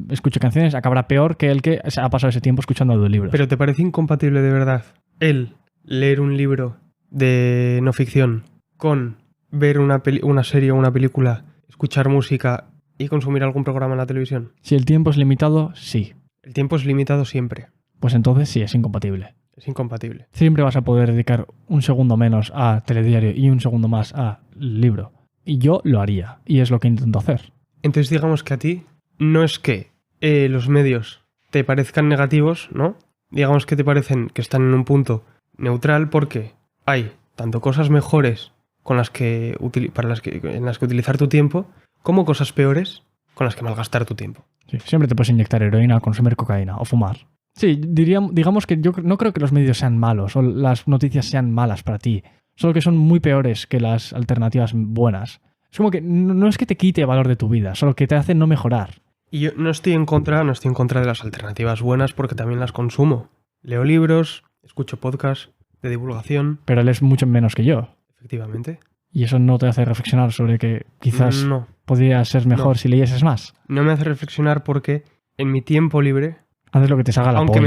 escuche canciones acabará peor que el que ha pasado ese tiempo escuchando audiolibros. ¿Pero te parece incompatible de verdad el leer un libro de no ficción con ver una serie o una película, escuchar música y consumir algún programa en la televisión? Si el tiempo es limitado, sí. El tiempo es limitado siempre. Pues entonces sí, es incompatible. Es incompatible. Siempre vas a poder dedicar un segundo menos a telediario y un segundo más a libro. Y yo lo haría, y es lo que intento hacer. Entonces digamos que a ti no es que los medios te parezcan negativos, ¿no? Digamos que te parecen que están en un punto neutral porque hay tanto cosas mejores en las que utilizar tu tiempo, como cosas peores con las que malgastar tu tiempo. Sí, siempre te puedes inyectar heroína, consumir cocaína o fumar. Sí, digamos que yo no creo que los medios sean malos o las noticias sean malas para ti. Solo que son muy peores que las alternativas buenas. Es como que no es que te quite valor de tu vida, solo que te hace no mejorar. Y yo no estoy en contra de las alternativas buenas porque también las consumo. Leo libros, escucho podcasts de divulgación. Pero él es mucho menos que yo. Efectivamente. ¿Y eso no te hace reflexionar sobre que quizás podría ser mejor si leyeses más? No me hace reflexionar porque en mi tiempo libre... Haces lo que te salga la polla. Aunque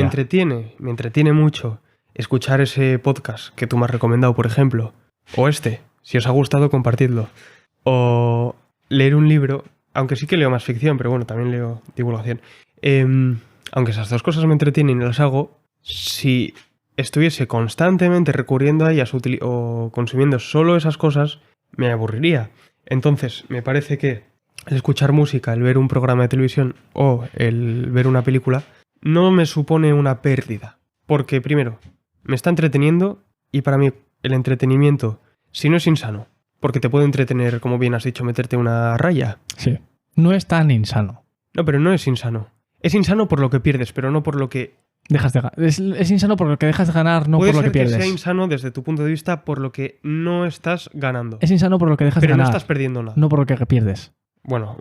me entretiene mucho escuchar ese podcast que tú me has recomendado, por ejemplo, o si os ha gustado, compartidlo. O leer un libro, aunque sí que leo más ficción, pero bueno, también leo divulgación. Aunque esas dos cosas me entretienen y las hago, si estuviese constantemente recurriendo a ellas o consumiendo solo esas cosas, me aburriría. Entonces, me parece que el escuchar música, el ver un programa de televisión o el ver una película, no me supone una pérdida. Porque, primero, me está entreteniendo y para mí el entretenimiento, si no es insano, porque te puede entretener, como bien has dicho, meterte una raya. Sí. No es tan insano. No, pero no es insano. Es insano por lo que pierdes, pero no por lo que... dejas de ganar. Es insano por lo que dejas de ganar, no por lo que pierdes. Puede ser que sea insano desde tu punto de vista por lo que no estás ganando. Es insano por lo que dejas de ganar. Pero no estás perdiendo nada. No por lo que pierdes. Bueno,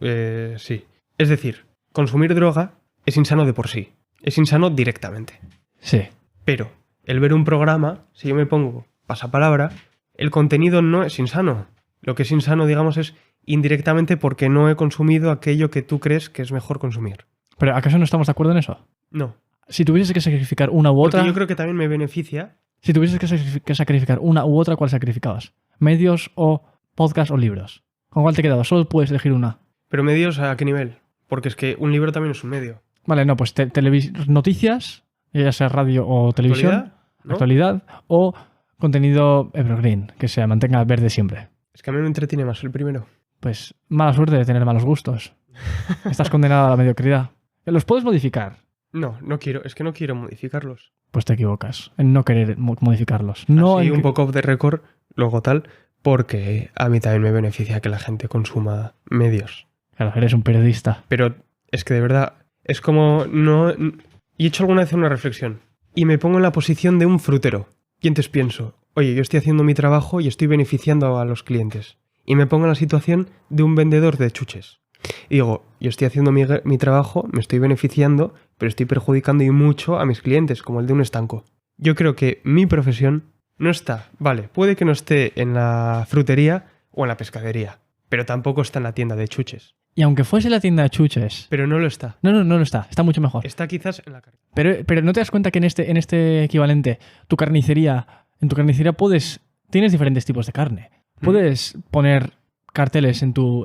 sí. Es decir, consumir droga es insano de por sí. Es insano directamente. Sí. Pero el ver un programa, si yo me pongo pasapalabra, el contenido no es insano. Lo que es insano, digamos, es indirectamente porque no he consumido aquello que tú crees que es mejor consumir. ¿Pero acaso no estamos de acuerdo en eso? No. Si tuvieses que sacrificar una u otra... Porque yo creo que también me beneficia. Si tuvieses que sacrificar una u otra, ¿cuál sacrificabas? ¿Medios o podcast o libros? ¿Con cuál te quedabas? Solo puedes elegir una. ¿Pero medios a qué nivel? Porque es que un libro también es un medio. Vale, no, pues noticias, ya sea radio o televisión, ¿Actualidad? ¿No? actualidad, o contenido evergreen, que se mantenga verde siempre. Es que a mí me entretiene más el primero. Pues mala suerte de tener malos gustos. Estás condenado a la mediocridad. ¿Los puedes modificar? No, no quiero. Es que no quiero modificarlos. Pues te equivocas en no querer modificarlos. No Así en un poco off the record, luego tal, porque a mí también me beneficia que la gente consuma medios. Claro, eres un periodista. Pero es que de verdad, es como no... Y he hecho alguna vez una reflexión. Y me pongo en la posición de un frutero. Y entonces pienso, oye, yo estoy haciendo mi trabajo y estoy beneficiando a los clientes. Y me pongo en la situación de un vendedor de chuches. Y digo, yo estoy haciendo mi trabajo, me estoy beneficiando, pero estoy perjudicando y mucho a mis clientes, como el de un estanco. Yo creo que mi profesión no está, vale, puede que no esté en la frutería o en la pescadería, pero tampoco está en la tienda de chuches. Y aunque fuese la tienda de chuches... Pero no lo está. No lo está. Está mucho mejor. Está quizás en la carne. Pero ¿no te das cuenta que en este equivalente, en tu carnicería tienes diferentes tipos de carne? Puedes poner carteles en tu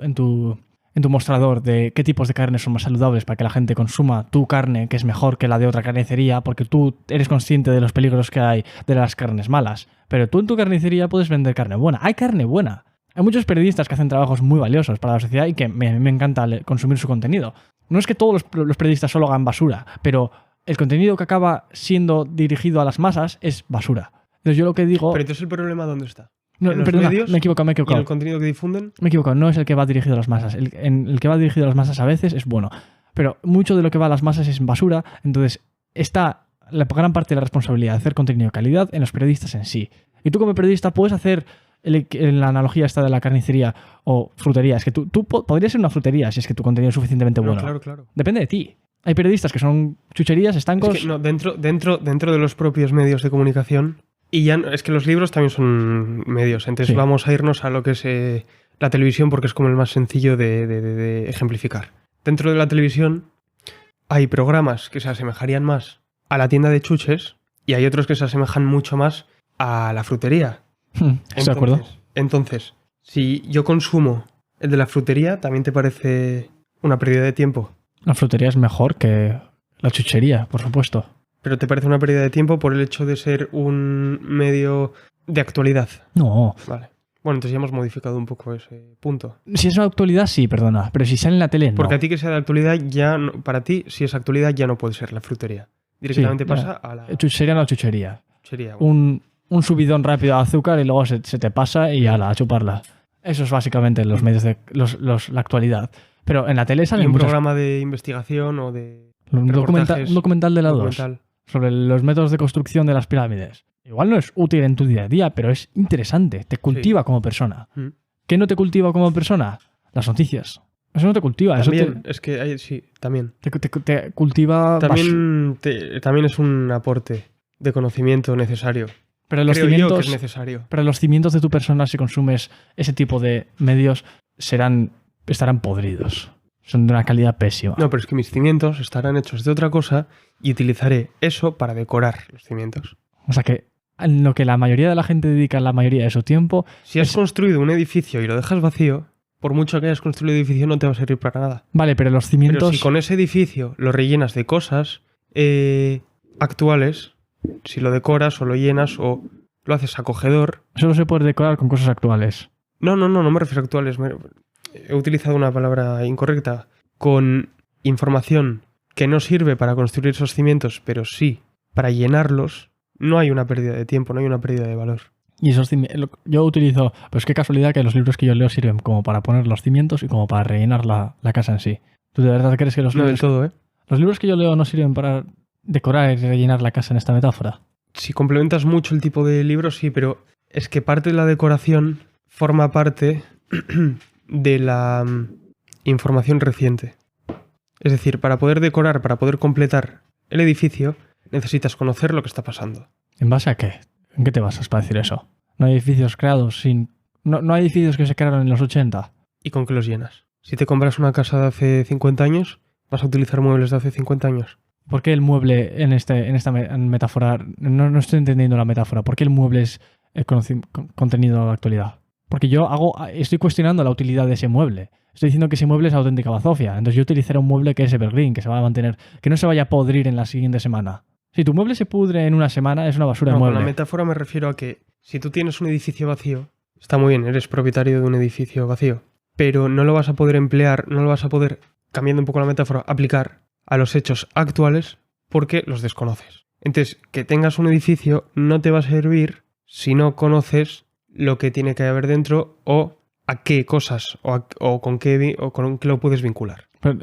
mostrador de qué tipos de carne son más saludables para que la gente consuma tu carne, que es mejor que la de otra carnicería, porque tú eres consciente de los peligros que hay de las carnes malas. Pero tú en tu carnicería puedes vender carne buena. Hay carne buena. Hay muchos periodistas que hacen trabajos muy valiosos para la sociedad y que me encanta consumir su contenido. No es que todos los periodistas solo hagan basura, pero el contenido que acaba siendo dirigido a las masas es basura. Entonces yo lo que digo... Pero entonces el problema ¿dónde está? No, ¿En los perdona, medios? me he equivocado. ¿Y en el contenido que difunden? Me he equivocado, no es el que va dirigido a las masas. El que va dirigido a las masas a veces es bueno, pero mucho de lo que va a las masas es basura, entonces está la gran parte de la responsabilidad de hacer contenido de calidad en los periodistas en sí. Y tú como periodista puedes hacer la analogía esta de la carnicería o frutería. Es que tú podrías ser una frutería si es que tu contenido es suficientemente bueno. Claro. Depende de ti. Hay periodistas que son chucherías, estancos... Es que no, dentro de los propios medios de comunicación, y ya es que los libros también son medios, entonces Sí. vamos a irnos a lo que es la televisión porque es como el más sencillo de ejemplificar. Dentro de la televisión hay programas que se asemejarían más a la tienda de chuches y hay otros que se asemejan mucho más a la frutería. ¿Estoy de acuerdo? Entonces, si yo consumo el de la frutería, ¿también te parece una pérdida de tiempo? La frutería es mejor que la chuchería, por supuesto. ¿Pero te parece una pérdida de tiempo por el hecho de ser un medio de actualidad? No. Vale. Bueno, entonces ya hemos modificado un poco ese punto. Si es una actualidad, sí, perdona. Pero si sale en la tele, no. Porque a ti que sea de actualidad, ya no, para ti, si es actualidad, ya no puede ser la frutería. Directamente Sí, pasa ya. a la Chuchería no chuchería. chuchería. Un subidón rápido de azúcar y luego se te pasa y ala, a chuparla. Eso es básicamente los medios de la actualidad. Pero en la tele Y salen un muchas... programa de investigación o de un reportajes, documental de la 2 documental. sobre los métodos de construcción de las pirámides. Igual no es útil en tu día a día, pero es interesante. Te cultiva como persona. Mm. ¿Qué no te cultiva como persona? Las noticias. Eso no te cultiva. También, es que sí, también. Te cultiva... También es un aporte de conocimiento necesario. Pero los Creo yo cimientos... que es necesario. Pero los cimientos de tu persona, si consumes ese tipo de medios, estarán podridos. Son de una calidad pésima. No, pero es que mis cimientos estarán hechos de otra cosa y utilizaré eso para decorar los cimientos. O sea que en lo que la mayoría de la gente dedica la mayoría de su tiempo... Si has construido un edificio y lo dejas vacío, por mucho que hayas construido el edificio no te va a servir para nada. Vale, pero los Pero cimientos... si con ese edificio lo rellenas de cosas actuales, si lo decoras o lo llenas o lo haces acogedor... Solo se puede decorar con cosas actuales. No me refiero a actuales. He utilizado una palabra incorrecta. Con información que no sirve para construir esos cimientos, pero sí para llenarlos, no hay una pérdida de tiempo, no hay una pérdida de valor. Y esos yo utilizo... Pues qué casualidad que los libros que yo leo sirven como para poner los cimientos y como para rellenar la casa en sí. ¿Tú de verdad crees que No del todo, ¿eh? los libros que yo leo no sirven para decorar y rellenar la casa en esta metáfora? Si complementas mucho el tipo de libro, sí, pero es que parte de la decoración forma parte de la información reciente. Es decir, para poder decorar, para poder completar el edificio, necesitas conocer lo que está pasando. ¿En base a qué? ¿En qué te basas para decir eso? No hay edificios creados sin... No hay edificios que se crearon en los 80. ¿Y con qué los llenas? Si te compras una casa de hace 50 años, vas a utilizar muebles de hace 50 años. ¿Por qué el mueble en esta metáfora... No estoy entendiendo la metáfora. ¿Por qué el mueble es contenido de actualidad? Porque estoy cuestionando la utilidad de ese mueble. Estoy diciendo que ese mueble es auténtica bazofia. Entonces yo utilizaré un mueble que es evergreen, que se va a mantener, que no se vaya a podrir en la siguiente semana. Si tu mueble se pudre en una semana, es una basura de No, con mueble. la metáfora me refiero a que Si tú tienes un edificio vacío, está muy bien, eres propietario de un edificio vacío, pero no lo vas a poder emplear, no lo vas a poder, cambiando un poco la metáfora, aplicar a los hechos actuales porque los desconoces. Entonces, que tengas un edificio no te va a servir si no conoces lo que tiene que haber dentro o a qué cosas o con qué lo puedes vincular. Pero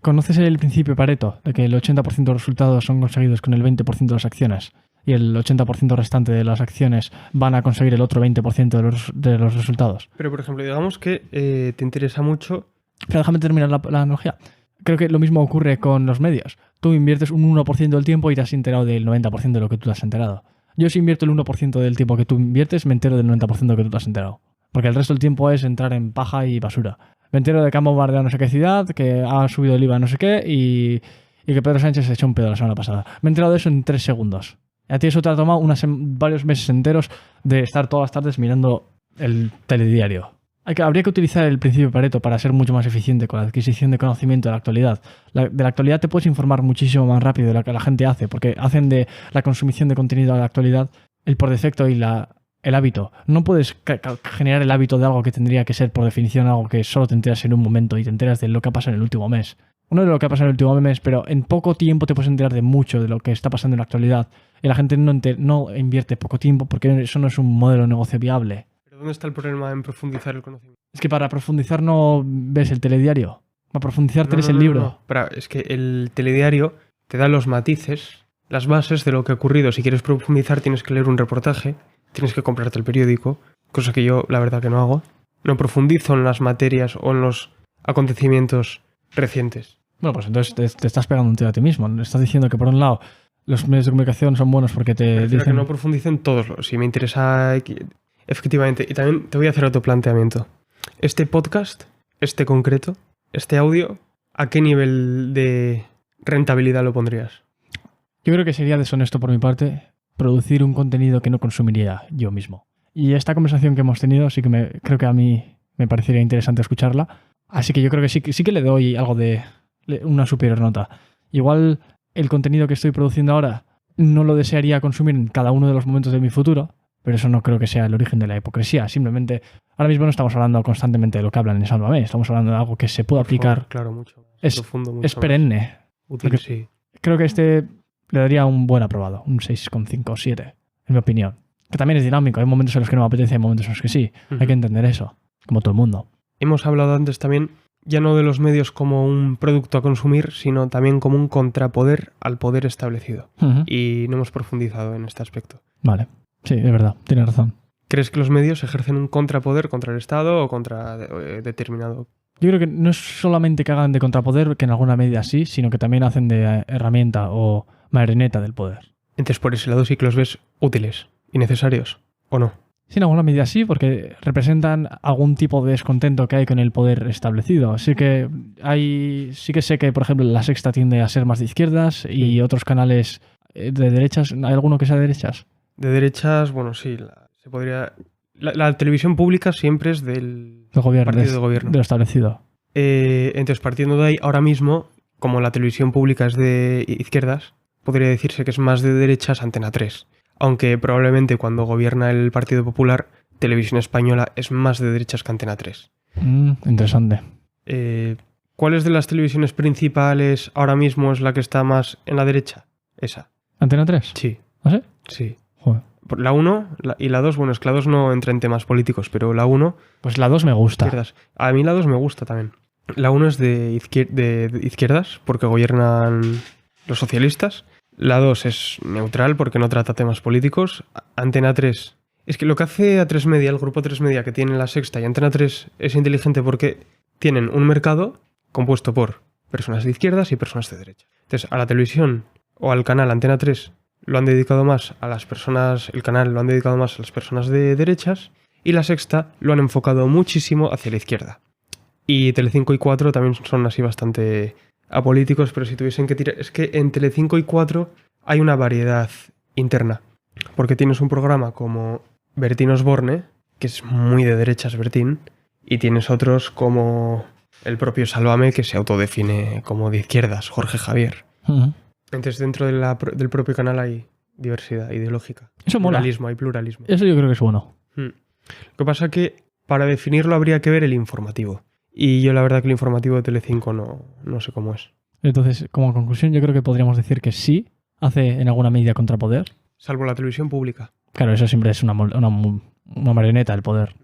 ¿conoces el principio Pareto de que el 80% de los resultados son conseguidos con el 20% de las acciones y el 80% restante de las acciones van a conseguir el otro 20% de los resultados? Pero, por ejemplo, digamos que te interesa mucho... Pero déjame terminar la analogía. Creo que lo mismo ocurre con los medios. Tú inviertes un 1% del tiempo y te has enterado del 90% de lo que tú te has enterado. Yo si invierto el 1% del tiempo que tú inviertes, me entero del 90% de lo que tú te has enterado. Porque el resto del tiempo es entrar en paja y basura. Me entero de que han bombardeado no sé qué ciudad, que ha subido el IVA no sé qué y que Pedro Sánchez se echó un pedo la semana pasada. Me he enterado de eso en 3 segundos. A ti eso te ha tomado varios meses enteros de estar todas las tardes mirando el telediario. Habría que utilizar el principio de Pareto para ser mucho más eficiente con la adquisición de conocimiento de la actualidad. De la actualidad te puedes informar muchísimo más rápido de lo que la gente hace, porque hacen de la consumición de contenido de la actualidad el por defecto y el hábito. No puedes generar el hábito de algo que tendría que ser por definición algo que solo te enteras en un momento y te enteras de lo que ha pasado en el último mes. No de lo que ha pasado en el último mes, pero en poco tiempo te puedes enterar de mucho de lo que está pasando en la actualidad. Y la gente no invierte poco tiempo porque eso no es un modelo de negocio viable. ¿Pero dónde está el problema en profundizar el conocimiento? Es que para profundizar no ves el telediario. Para profundizar te lees el libro. No. Pero es que el telediario te da los matices, las bases de lo que ha ocurrido. Si quieres profundizar tienes que leer un reportaje, tienes que comprarte el periódico, cosa que yo la verdad que no hago. No profundizo en las materias o en los acontecimientos recientes. Bueno, pues entonces te estás pegando un tiro a ti mismo. Estás diciendo que por un lado los medios de comunicación son buenos porque te dicen... que no profundizo en todos los. Si me interesa... Efectivamente. Y también te voy a hacer otro planteamiento. Este podcast, este concreto, este audio, ¿a qué nivel de rentabilidad lo pondrías? Yo creo que sería deshonesto por mi parte producir un contenido que no consumiría yo mismo. Y esta conversación que hemos tenido sí que creo que a mí me parecería interesante escucharla. Así que yo creo que sí que le doy algo de una superior nota. Igual el contenido que estoy produciendo ahora no lo desearía consumir en cada uno de los momentos de mi futuro, pero eso no creo que sea el origen de la hipocresía. Simplemente, ahora mismo no estamos hablando constantemente de lo que hablan en Sálvame, estamos hablando de algo que se puede aplicar. Claro, mucho. Es profundo, mucho es perenne. Útil, sí. Creo que le daría un buen aprobado, un 6,5 o 7, en mi opinión. Que también es dinámico, hay momentos en los que no me apetece, hay momentos en los que sí. Hay que entender eso, como todo el mundo. Hemos hablado antes también, ya no de los medios como un producto a consumir, sino también como un contrapoder al poder establecido. Y no hemos profundizado en este aspecto. Vale, sí, es verdad, tienes razón. ¿Crees que los medios ejercen un contrapoder contra el Estado o contra determinado? Yo creo que no es solamente que hagan de contrapoder, que en alguna medida sí, sino que también hacen de herramienta o marioneta del poder. Entonces, por ese lado sí que los ves útiles y necesarios, ¿o no? Sí, en alguna medida sí, porque representan algún tipo de descontento que hay con el poder establecido. Así que sí que sé que, por ejemplo, La Sexta tiende a ser más de izquierdas y otros canales de derechas. ¿Hay alguno que sea de derechas? De derechas, bueno, sí, se podría... La televisión pública siempre es del gobierno, partido de gobierno. De lo establecido. Entonces, partiendo de ahí, ahora mismo, como la televisión pública es de izquierdas, podría decirse que es más de derechas Antena 3. Aunque probablemente cuando gobierna el Partido Popular, Televisión Española es más de derechas que Antena 3. Interesante. ¿Cuáles de las televisiones principales ahora mismo es la que está más en la derecha? Esa. ¿Antena 3? Sí. ¿Ah, sí? Sí. Joder. La 1 y la 2, bueno, es que la 2 no entra en temas políticos, pero la 1... Pues la 2 me gusta. Izquierdas. A mí la 2 me gusta también. La 1 es de izquierdas, porque gobiernan los socialistas. La 2 es neutral, porque no trata temas políticos. Antena 3... Es que lo que hace A3 Media, el grupo A3 Media que tiene La Sexta y Antena 3 es inteligente porque tienen un mercado compuesto por personas de izquierdas y personas de derecha. Entonces, a la televisión o al canal Antena 3 lo han dedicado más a las personas, el canal lo han dedicado más a las personas de derechas y La Sexta lo han enfocado muchísimo hacia la izquierda. Y Telecinco y 4 también son así bastante apolíticos, pero si tuviesen que tirar... Es que en Telecinco y 4 hay una variedad interna, porque tienes un programa como Bertín Osborne, que es muy de derechas Bertín, y tienes otros como el propio Sálvame, que se autodefine como de izquierdas, Jorge Javier. Entonces dentro del propio canal hay diversidad ideológica. Eso mola. Pluralismo, hay pluralismo. Eso yo creo que es bueno. Lo que pasa que para definirlo habría que ver el informativo. Y yo la verdad que el informativo de Telecinco no sé cómo es. Entonces, como conclusión, yo creo que podríamos decir que sí hace en alguna medida contrapoder. Salvo la televisión pública. Claro, eso siempre es una marioneta el poder.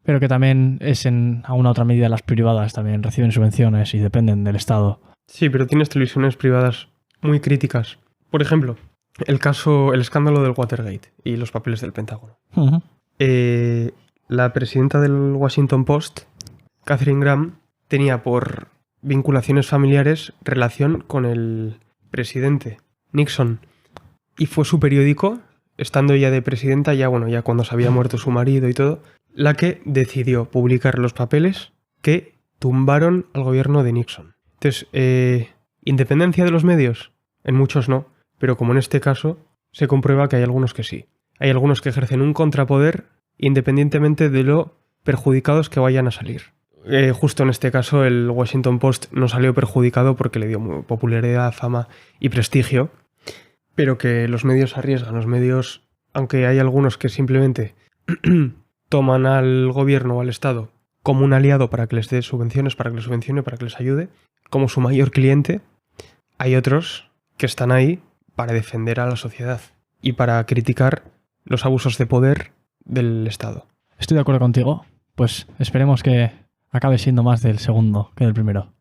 Pero que también es en alguna otra medida las privadas también reciben subvenciones y dependen del Estado. Sí, pero tienes televisiones privadas muy críticas. Por ejemplo, el escándalo del Watergate y los papeles del Pentágono. Uh-huh. La presidenta del Washington Post, Katharine Graham, tenía por vinculaciones familiares relación con el presidente Nixon. Y fue su periódico, estando ella de presidenta, ya cuando se había muerto su marido y todo, la que decidió publicar los papeles que tumbaron al gobierno de Nixon. Entonces, ¿independencia de los medios? En muchos no, pero como en este caso, se comprueba que hay algunos que sí. Hay algunos que ejercen un contrapoder independientemente de lo perjudicados que vayan a salir. Justo en este caso, el Washington Post no salió perjudicado porque le dio popularidad, fama y prestigio, pero que los medios arriesgan. Los medios, aunque hay algunos que simplemente toman al gobierno o al Estado como un aliado para que les dé subvenciones, para que les subvencione, para que les ayude, como su mayor cliente, hay otros que están ahí para defender a la sociedad y para criticar los abusos de poder del Estado. Estoy de acuerdo contigo. Pues esperemos que acabe siendo más del segundo que del primero.